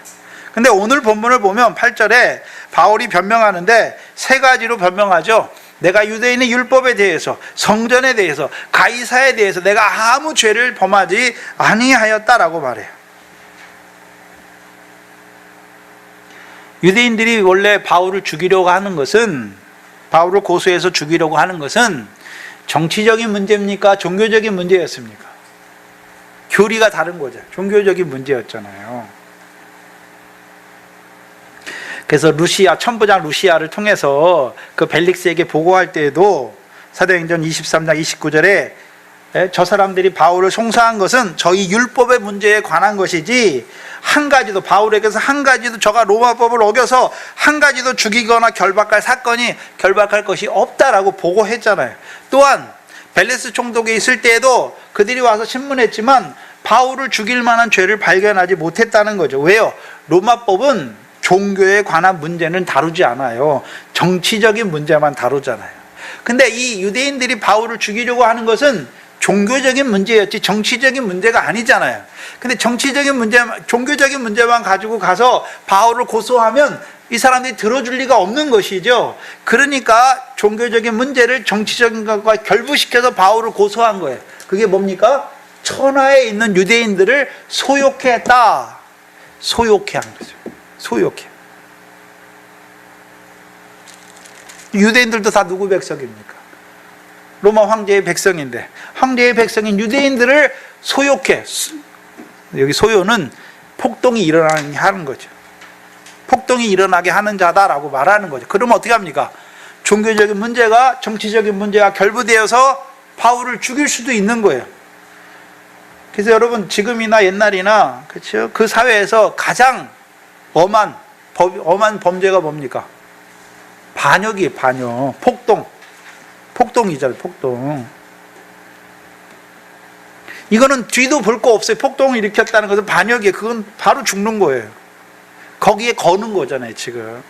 근데 오늘 본문을 보면 8절에 바울이 변명하는데 세 가지로 변명하죠. 내가 유대인의 율법에 대해서, 성전에 대해서, 가이사에 대해서 내가 아무 죄를 범하지 아니하였다라고 말해요. 유대인들이 원래 바울을 죽이려고 하는 것은, 바울을 고소해서 죽이려고 하는 것은 정치적인 문제입니까? 종교적인 문제였습니까? 교리가 다른 거죠. 종교적인 문제였잖아요. 그래서 루시아, 천부장 루시아를 통해서 그 벨릭스에게 보고할 때에도 사도행전 23장 29절에 저 사람들이 바울을 송사한 것은 저희 율법의 문제에 관한 것이지 한 가지도, 바울에게서 한 가지도 저가 로마법을 어겨서 한 가지도 죽이거나 결박할 것이 없다라고 보고했잖아요. 또한 벨리스 총독에 있을 때에도 그들이 와서 신문했지만 바울을 죽일 만한 죄를 발견하지 못했다는 거죠. 왜요? 로마법은 종교에 관한 문제는 다루지 않아요. 정치적인 문제만 다루잖아요. 근데 이 유대인들이 바울을 죽이려고 하는 것은 종교적인 문제였지 정치적인 문제가 아니잖아요. 근데 종교적인 문제만 가지고 가서 바울을 고소하면 이 사람들이 들어줄 리가 없는 것이죠. 그러니까 종교적인 문제를 정치적인 것과 결부시켜서 바울을 고소한 거예요. 그게 뭡니까? 천하에 있는 유대인들을 소욕했다. 소욕해 한 거죠. 소욕해. 유대인들도 다 누구 백성입니까? 로마 황제의 백성인데 황제의 백성인 유대인들을 소욕해. 여기 소요는 폭동이 일어나게 하는 거죠. 폭동이 일어나게 하는 자다라고 말하는 거죠. 그러면 어떻게 합니까? 종교적인 문제가 정치적인 문제와 결부되어서 바울을 죽일 수도 있는 거예요. 그래서 여러분 지금이나 옛날이나 그렇죠? 그 사회에서 가장 엄한 범죄가 뭡니까? 반역이에요. 반역. 폭동이잖아요. 폭동. 이거는 뒤도 볼 거 없어요. 폭동을 일으켰다는 것은 반역이에요. 그건 바로 죽는 거예요. 거기에 거는 거잖아요. 지금.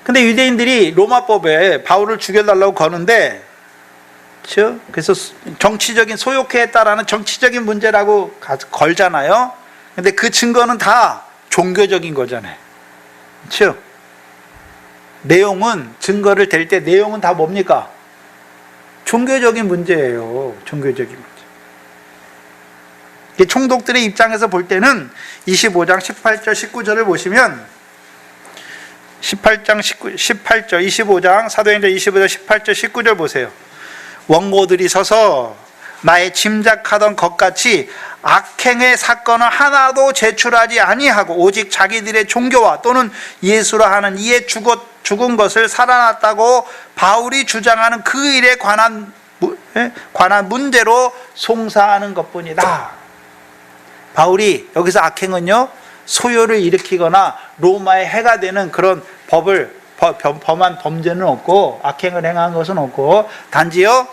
근데 유대인들이 로마법에 바울을 죽여달라고 거는데, 그렇죠? 그래서 정치적인 소욕했다라는 정치적인 문제라고 걸잖아요. 근데 그 증거는 다 종교적인 거잖아요. 그렇죠? 내용은, 증거를 댈 때 내용은 다 뭡니까? 종교적인 문제예요. 종교적인 문제. 총독들의 입장에서 볼 때는 25장 18절 19절을 보시면 25장 사도행전 25장 18절 19절 보세요. 원고들이 서서 나의 짐작하던 것같이 악행의 사건을 하나도 제출하지 아니하고 오직 자기들의 종교와 또는 예수라 하는 이에 죽은 것을 살아났다고 바울이 주장하는 그 일에 관한 문제로 송사하는 것뿐이다. 바울이 여기서 악행은요, 소요를 일으키거나 로마의 해가 되는 그런 범한 범죄는 없고 악행을 행한 것은 없고 단지요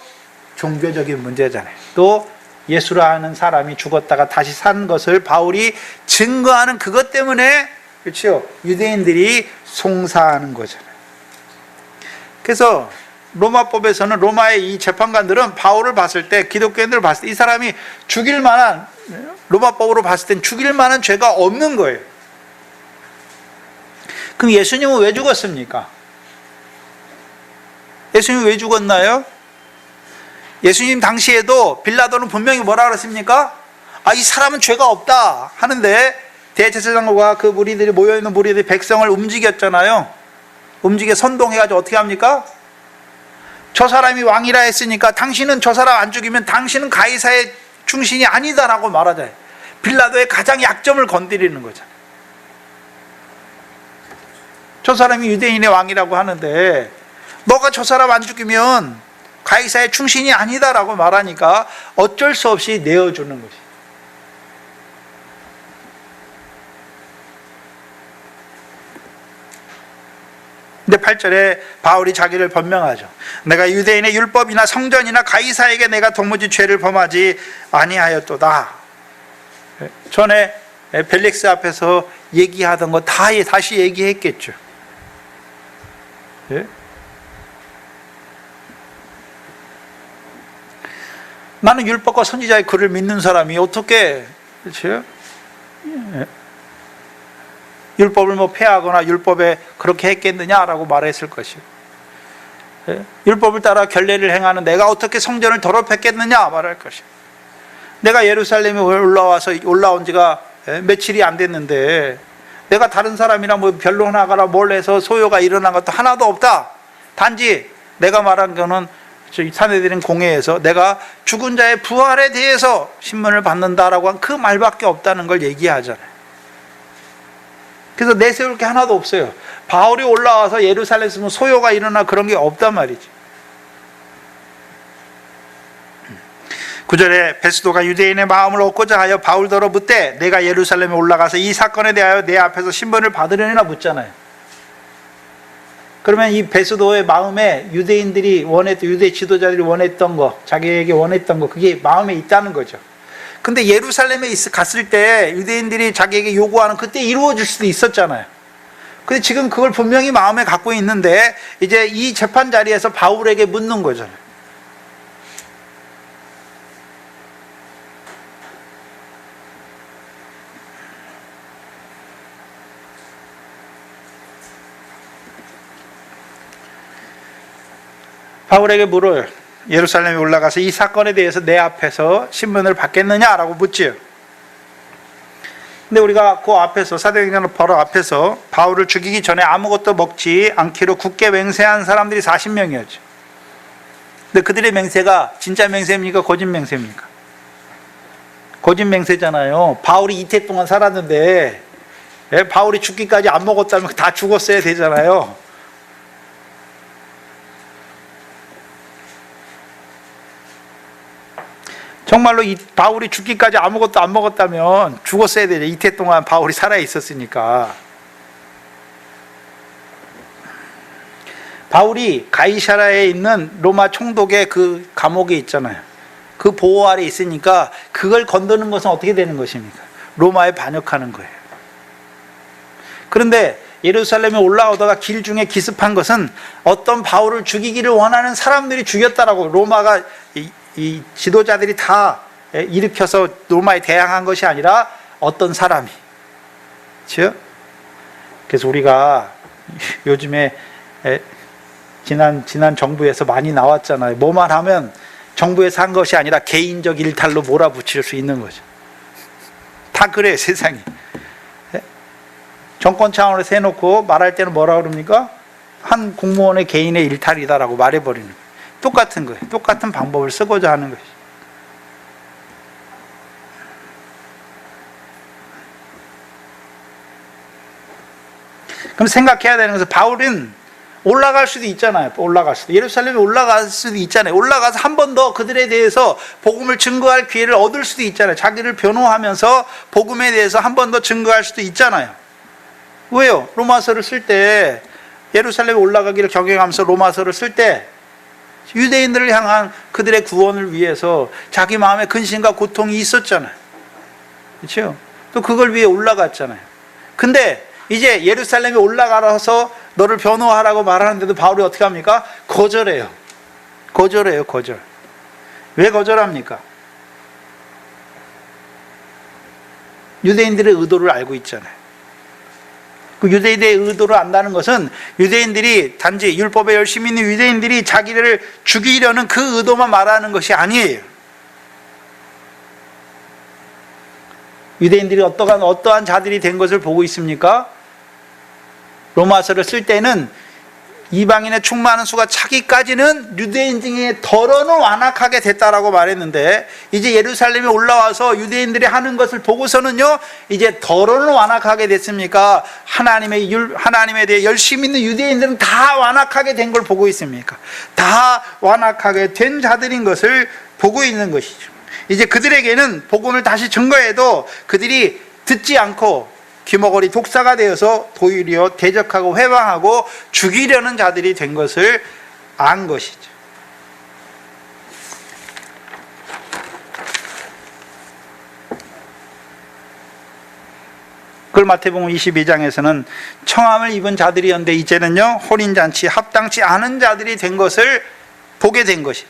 종교적인 문제잖아요. 또 예수라는 사람이 죽었다가 다시 산 것을 바울이 증거하는 그것 때문에 그렇죠, 유대인들이 송사하는 거잖아요. 그래서 로마법에서는 로마의 이 재판관들은 바울을 봤을 때, 기독교인들을 봤을 때 이 사람이 죽일 만한, 로마법으로 봤을 땐 죽일 만한 죄가 없는 거예요. 그럼 예수님은 왜 죽었습니까? 예수님이 왜 죽었나요? 예수님 당시에도 빌라도는 분명히 뭐라 그랬습니까? 이 사람은 죄가 없다 하는데 대제사장과 그 무리들이 모여있는 무리들이 백성을 움직였잖아요. 움직여 선동해가지고 어떻게 합니까? 저 사람이 왕이라 했으니까 당신은 저 사람 안 죽이면 당신은 가이사의 충신이 아니다라고 말하잖아요. 빌라도의 가장 약점을 건드리는 거잖아요. 저 사람이 유대인의 왕이라고 하는데 너가 저 사람 안 죽이면 가이사의 충신이 아니다라고 말하니까 어쩔 수 없이 내어주는 거지. 근데 8절에 바울이 자기를 변명하죠. 내가 유대인의 율법이나 성전이나 가이사에게 내가 도무지 죄를 범하지 아니하였도다. 전에 벨릭스 앞에서 얘기하던 거 다 다시 얘기했겠죠. 예? 나는 율법과 선지자의 글을 믿는 사람이 어떻게, 그렇죠? 예. 율법을 폐하거나 율법에 그렇게 했겠느냐라고 말했을 것이고, 예? 율법을 따라 결례를 행하는 내가 어떻게 성전을 더럽혔겠느냐 말할 것이고, 내가 예루살렘에 올라온 지가 며칠이 안 됐는데 내가 다른 사람이랑 변론하거나 뭘 해서 소요가 일어난 것도 하나도 없다. 단지 내가 말한 거는 사내들인 공회에서 내가 죽은 자의 부활에 대해서 신문을 받는다라고 한 그 말밖에 없다는 걸 얘기하잖아요. 그래서 내세울 게 하나도 없어요. 바울이 올라와서 예루살렘에 있으면 소요가 일어나 그런 게 없단 말이죠. 9절에 베스도가 유대인의 마음을 얻고자 하여 바울더러 묻되 내가 예루살렘에 올라가서 이 사건에 대하여 내 앞에서 신문을 받으려니나 묻잖아요. 그러면 이 베스도의 마음에 유대인들이 원했던, 유대 지도자들이 원했던 거, 자기에게 원했던 거, 그게 마음에 있다는 거죠. 근데 예루살렘에 갔을 때 유대인들이 자기에게 요구하는 그때 이루어질 수도 있었잖아요. 근데 지금 그걸 분명히 마음에 갖고 있는데 이제 이 재판 자리에서 바울에게 묻는 거잖아요. 바울에게 물어요. 예루살렘에 올라가서 이 사건에 대해서 내 앞에서 신문을 받겠느냐라고 묻지요. 근데 우리가 그 앞에서, 사도행전 바로 앞에서 바울을 죽이기 전에 아무것도 먹지 않기로 굳게 맹세한 사람들이 40명이었죠. 근데 그들의 맹세가 진짜 맹세입니까? 거짓 맹세입니까? 거짓 맹세잖아요. 바울이 이태 동안 살았는데 바울이 죽기까지 안 먹었다면 다 죽었어야 되잖아요. 정말로 바울이 죽기까지 아무것도 안 먹었다면 죽었어야 되죠. 이태 동안 바울이 살아 있었으니까. 바울이 가이사라에 있는 로마 총독의 그 감옥에 있잖아요. 그 보호 아래 있으니까 그걸 건드는 것은 어떻게 되는 것입니까? 로마에 반역하는 거예요. 그런데 예루살렘에 올라오다가 길 중에 기습한 것은 어떤 바울을 죽이기를 원하는 사람들이 죽였다라고, 로마가 이 지도자들이 다 일으켜서 로마에 대항한 것이 아니라 어떤 사람이. 그렇죠? 그래서 우리가 요즘에 지난 정부에서 많이 나왔잖아요. 뭐만 하면 정부에서 한 것이 아니라 개인적 일탈로 몰아붙일 수 있는 거죠. 다 그래, 세상이. 정권 차원에서 해놓고 말할 때는 뭐라 그럽니까? 한 공무원의 개인의 일탈이다라고 말해버리는 거예요. 똑같은 거예요. 똑같은 방법을 쓰고자 하는 것이죠. 그럼 생각해야 되는 것은 바울은 올라갈 수도 있잖아요. 예루살렘에 올라갈 수도 있잖아요. 올라가서 한 번 더 그들에 대해서 복음을 증거할 기회를 얻을 수도 있잖아요. 자기를 변호하면서 복음에 대해서 한 번 더 증거할 수도 있잖아요. 왜요? 로마서를 쓸 때, 예루살렘에 올라가기를 경영하면서 로마서를 쓸 때 유대인들을 향한 그들의 구원을 위해서 자기 마음에 근심과 고통이 있었잖아요. 그렇죠? 또 그걸 위해 올라갔잖아요. 근데 이제 예루살렘에 올라가서 너를 변호하라고 말하는데도 바울이 어떻게 합니까? 거절해요. 거절. 왜 거절합니까? 유대인들의 의도를 알고 있잖아요. 그 유대인의 의도를 안다는 것은 유대인들이 단지 율법에 열심히 있는 유대인들이 자기를 죽이려는 그 의도만 말하는 것이 아니에요. 유대인들이 어떠한 자들이 된 것을 보고 있습니까? 로마서를 쓸 때는 이방인의 충만한 수가 차기까지는 유대인 중에 덜어는 완악하게 됐다라고 말했는데, 이제 예루살렘에 올라와서 유대인들이 하는 것을 보고서는요, 이제 덜어는 완악하게 됐습니까? 하나님에 대해 열심히 있는 유대인들은 다 완악하게 된 걸 보고 있습니까? 다 완악하게 된 자들인 것을 보고 있는 것이죠. 이제 그들에게는 복음을 다시 증거해도 그들이 듣지 않고 귀머거리 독사가 되어서 도리어 대적하고 회방하고 죽이려는 자들이 된 것을 안 것이죠. 그걸 마태복음 22장에서는 청함을 입은 자들이었는데 이제는요, 혼인잔치 합당치 않은 자들이 된 것을 보게 된 것이죠.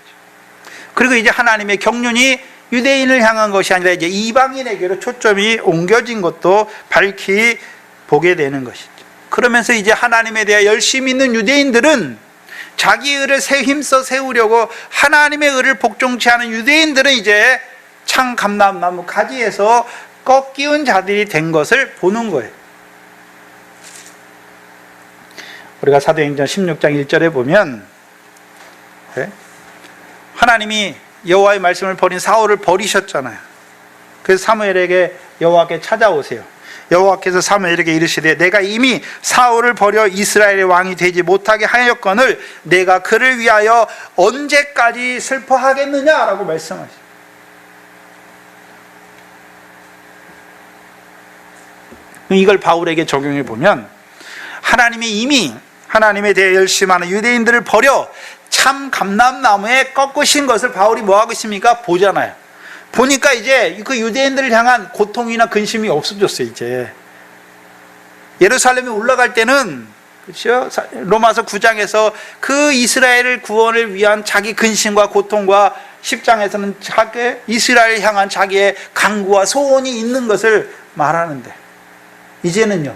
그리고 이제 하나님의 경륜이 유대인을 향한 것이 아니라 이제 이방인에게로 초점이 옮겨진 것도 밝히 보게 되는 것이죠. 그러면서 이제 하나님에 대해 열심히 있는 유대인들은 자기 의를 힘써 세우려고 하나님의 의를 복종치 않은 유대인들은 이제 창 감람나무 가지에서 꺾이운 자들이 된 것을 보는 거예요. 우리가 사도행전 16장 1절에 보면 하나님이 여호와의 말씀을 버린 사울을 버리셨잖아요. 그래서 사무엘에게 여호와께 찾아오세요. 여호와께서 사무엘에게 이르시되 내가 이미 사울을 버려 이스라엘의 왕이 되지 못하게 하였거늘 내가 그를 위하여 언제까지 슬퍼하겠느냐라고 말씀하시죠. 이걸 바울에게 적용해 보면 하나님이 이미 하나님에 대해 열심하는 유대인들을 버려 참 감람나무에 꺾으신 것을 바울이 뭐하고 있습니까? 보잖아요. 보니까 이제 그 유대인들을 향한 고통이나 근심이 없어졌어요. 이제 예루살렘에 올라갈 때는, 그렇죠? 로마서 9장에서 그 이스라엘 구원을 위한 자기 근심과 고통과 10장에서는 이스라엘을 향한 자기의 간구와 소원이 있는 것을 말하는데, 이제는요,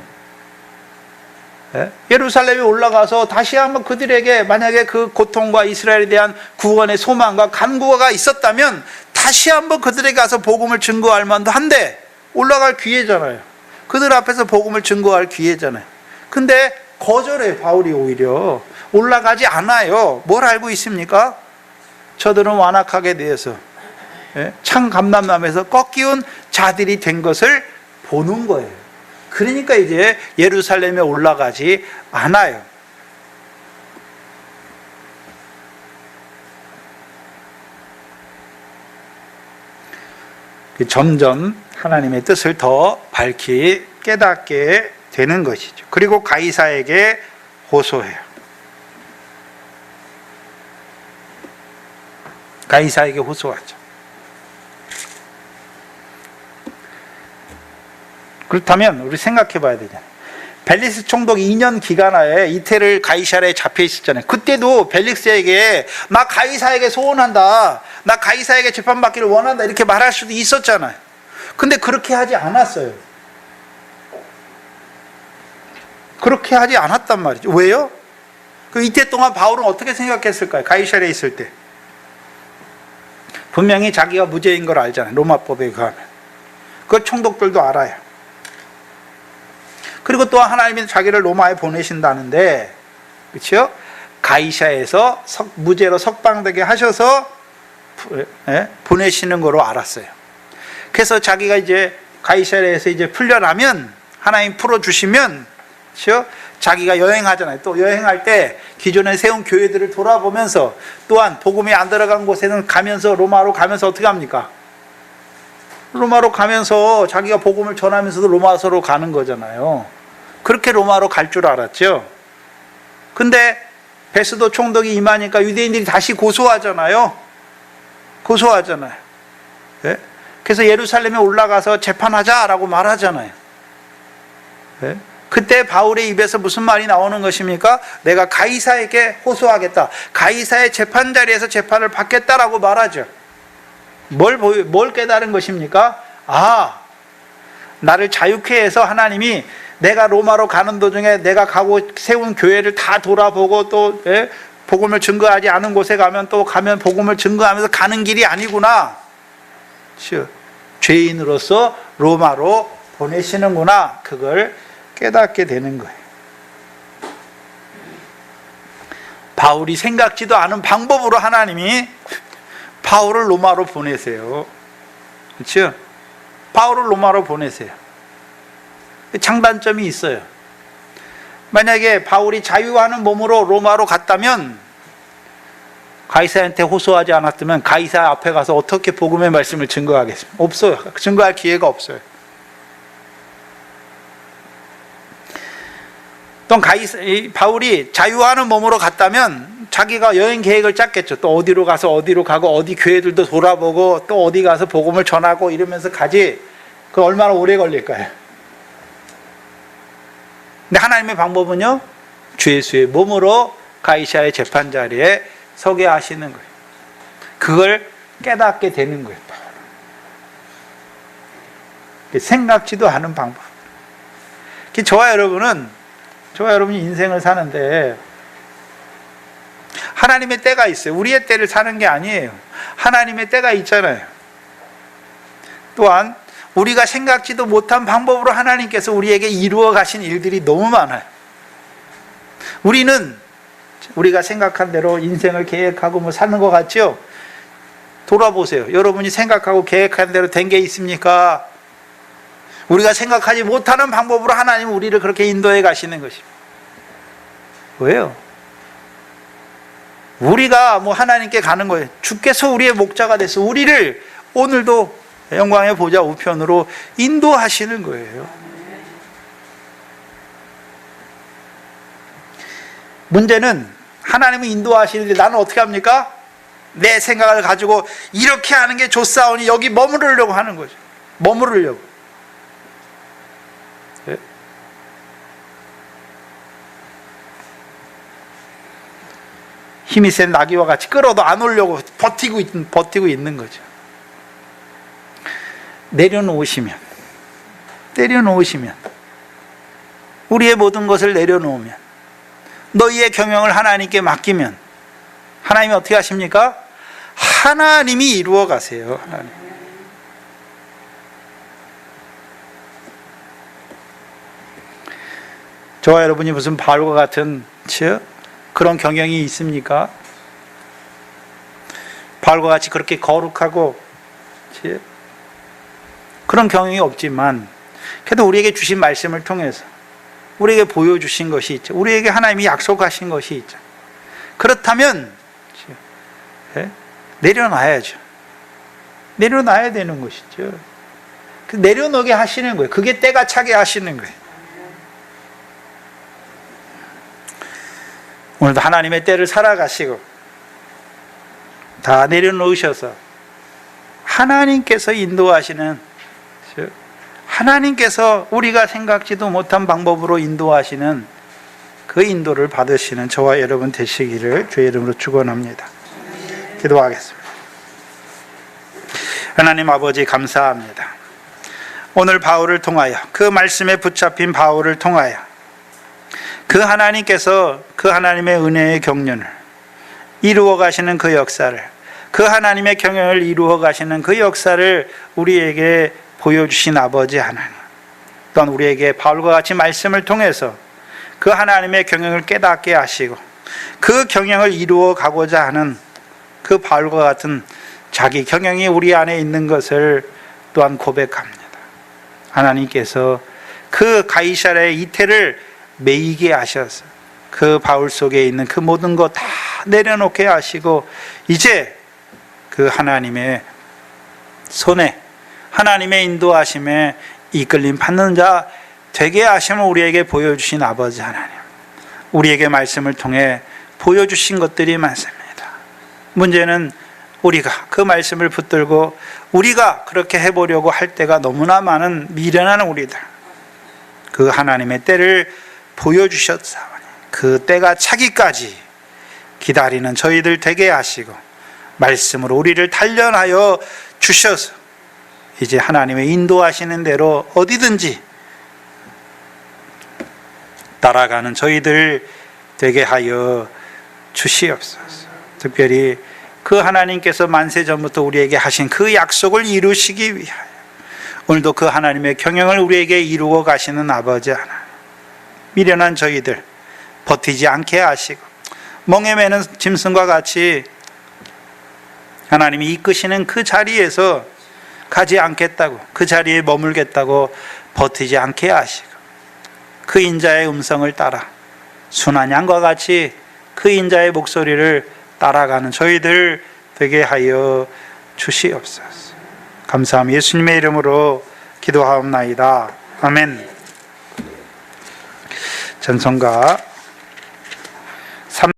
예루살렘에 올라가서 다시 한번 그들에게 만약에 그 고통과 이스라엘에 대한 구원의 소망과 간구가 있었다면 다시 한번 그들에게 가서 복음을 증거할 만도 한데, 올라갈 기회잖아요. 그들 앞에서 복음을 증거할 기회잖아요. 근데 거절해. 바울이 오히려 올라가지 않아요. 뭘 알고 있습니까? 저들은 완악하게 되어서 창 감람나무에서 꺾이운 자들이 된 것을 보는 거예요. 그러니까 이제 예루살렘에 올라가지 않아요. 점점 하나님의 뜻을 더 밝히 깨닫게 되는 것이죠. 그리고 가이사에게 호소해요. 가이사에게 호소하죠. 그렇다면 우리 생각해 봐야 되잖아요. 벨릭스 총독 2년 기간하에 이태를 가이사랴에 잡혀 있었잖아요. 그때도 벨릭스에게 나 가이사에게 소원한다, 나 가이사에게 재판받기를 원한다, 이렇게 말할 수도 있었잖아요. 근데 그렇게 하지 않았어요. 그렇게 하지 않았단 말이죠. 왜요? 그 이때 동안 바울은 어떻게 생각했을까요? 가이사랴에 있을 때 분명히 자기가 무죄인 걸 알잖아요. 로마법에 의하면. 그걸 총독들도 알아요. 그리고 또 하나님이 자기를 로마에 보내신다는데, 그렇죠? 가이사에서 무죄로 석방되게 하셔서 보내시는 거로 알았어요. 그래서 자기가 이제 가이사랴에서 이제 풀려나면, 하나님 풀어주시면, 그렇죠? 자기가 여행하잖아요. 또 여행할 때 기존에 세운 교회들을 돌아보면서 또한 복음이 안 들어간 곳에는 가면서 로마로 가면서 어떻게 합니까? 로마로 가면서 자기가 복음을 전하면서도 로마서로 가는 거잖아요. 그렇게 로마로 갈 줄 알았죠. 근데 베스도 총독이 임하니까 유대인들이 다시 고소하잖아요. 예? 그래서 예루살렘에 올라가서 재판하자라고 말하잖아요. 예? 그때 바울의 입에서 무슨 말이 나오는 것입니까? 내가 가이사에게 호소하겠다. 가이사의 재판 자리에서 재판을 받겠다라고 말하죠. 뭘 깨달은 것입니까? 나를 자유케 해서 하나님이 내가 로마로 가는 도중에 내가 가고 세운 교회를 다 돌아보고 또 복음을 증거하지 않은 곳에 가면 또 가면 복음을 증거하면서 가는 길이 아니구나. 죄인으로서 로마로 보내시는구나. 그걸 깨닫게 되는 거예요. 바울이 생각지도 않은 방법으로 하나님이 바울을 로마로 보내세요. 그렇죠? 바울을 로마로 보내세요. 장단점이 있어요. 만약에 바울이 자유하는 몸으로 로마로 갔다면, 가이사한테 호소하지 않았다면 가이사 앞에 가서 어떻게 복음의 말씀을 증거하겠습니까? 없어요. 증거할 기회가 없어요. 또 바울이 자유하는 몸으로 갔다면 자기가 여행 계획을 짰겠죠. 또 어디로 가서 어디로 가고 어디 교회들도 돌아보고 또 어디 가서 복음을 전하고 이러면서 가지. 그 얼마나 오래 걸릴까요? 근데 하나님의 방법은요, 주 예수의 몸으로 가이사의 재판 자리에 서게 하시는 거예요. 그걸 깨닫게 되는 거예요. 생각지도 않은 방법. 저와 여러분이 인생을 사는데 하나님의 때가 있어요. 우리의 때를 사는 게 아니에요. 하나님의 때가 있잖아요. 또한 우리가 생각지도 못한 방법으로 하나님께서 우리에게 이루어 가신 일들이 너무 많아요. 우리가 생각한 대로 인생을 계획하고 사는 것 같죠? 돌아보세요. 여러분이 생각하고 계획한 대로 된 게 있습니까? 우리가 생각하지 못하는 방법으로 하나님은 우리를 그렇게 인도해 가시는 것입니다. 왜요? 우리가 하나님께 가는 거예요. 주께서 우리의 목자가 돼서 우리를 오늘도 영광의 보좌 우편으로 인도하시는 거예요. 문제는 하나님은 인도하시는데 나는 어떻게 합니까? 내 생각을 가지고 이렇게 하는 게 좋사오니 여기 머무르려고 하는 거죠. 머무르려고. 네? 힘이 센 나귀와 같이 끌어도 안 오려고 버티고 있는 거죠. 내려놓으시면 우리의 모든 것을 내려놓으면, 너희의 경영을 하나님께 맡기면 하나님이 어떻게 하십니까? 하나님이 이루어 가세요. 하나님. 저와 여러분이 무슨 바울과 같은 그런 경영이 있습니까? 바울과 같이 그렇게 거룩하고 그런 경영이 없지만, 그래도 우리에게 주신 말씀을 통해서 우리에게 보여주신 것이 있죠. 우리에게 하나님이 약속하신 것이 있죠. 그렇다면 내려놔야죠. 내려놔야 되는 것이죠. 내려놓게 하시는 거예요. 그게 때가 차게 하시는 거예요. 오늘도 하나님의 때를 살아가시고 다 내려놓으셔서 하나님께서 인도하시는, 하나님께서 우리가 생각지도 못한 방법으로 인도하시는 그 인도를 받으시는 저와 여러분 되시기를 주의 이름으로 축원합니다. 기도하겠습니다. 하나님 아버지 감사합니다. 오늘 바울을 통하여, 그 말씀에 붙잡힌 바울을 통하여 그 하나님께서 그 하나님의 은혜의 경륜을 이루어 가시는 그 역사를, 그 하나님의 경영을 이루어 가시는 그 역사를 우리에게 보여주신 아버지 하나님, 또한 우리에게 바울과 같이 말씀을 통해서 그 하나님의 경영을 깨닫게 하시고 그 경영을 이루어 가고자 하는 그 바울과 같은 자기 경영이 우리 안에 있는 것을 또한 고백합니다. 하나님께서 그 가이사랴의 이태를 매이게 하셔서 그 바울 속에 있는 그 모든 것 다 내려놓게 하시고 이제 그 하나님의 손에 하나님의 인도하심에 이끌림 받는 자 되게 하심을 우리에게 보여주신 아버지 하나님, 우리에게 말씀을 통해 보여주신 것들이 많습니다. 문제는 우리가 그 말씀을 붙들고 우리가 그렇게 해보려고 할 때가 너무나 많은 미련한 우리들, 그 하나님의 때를 보여주셨사오니 그 때가 차기까지 기다리는 저희들 되게 하시고 말씀으로 우리를 단련하여 주셔서 이제 하나님의 인도하시는 대로 어디든지 따라가는 저희들 되게 하여 주시옵소서. 특별히 그 하나님께서 만세 전부터 우리에게 하신 그 약속을 이루시기 위하여 오늘도 그 하나님의 경영을 우리에게 이루어 가시는 아버지 하나님, 미련한 저희들 버티지 않게 하시고 멍에 매는 짐승과 같이 하나님이 이끄시는 그 자리에서 가지 않겠다고, 그 자리에 머물겠다고 버티지 않게 하시고 그 인자의 음성을 따라 순한 양과 같이 그 인자의 목소리를 따라가는 저희들 되게 하여 주시옵소서. 감사함 예수님의 이름으로 기도하옵나이다. 아멘. 전송가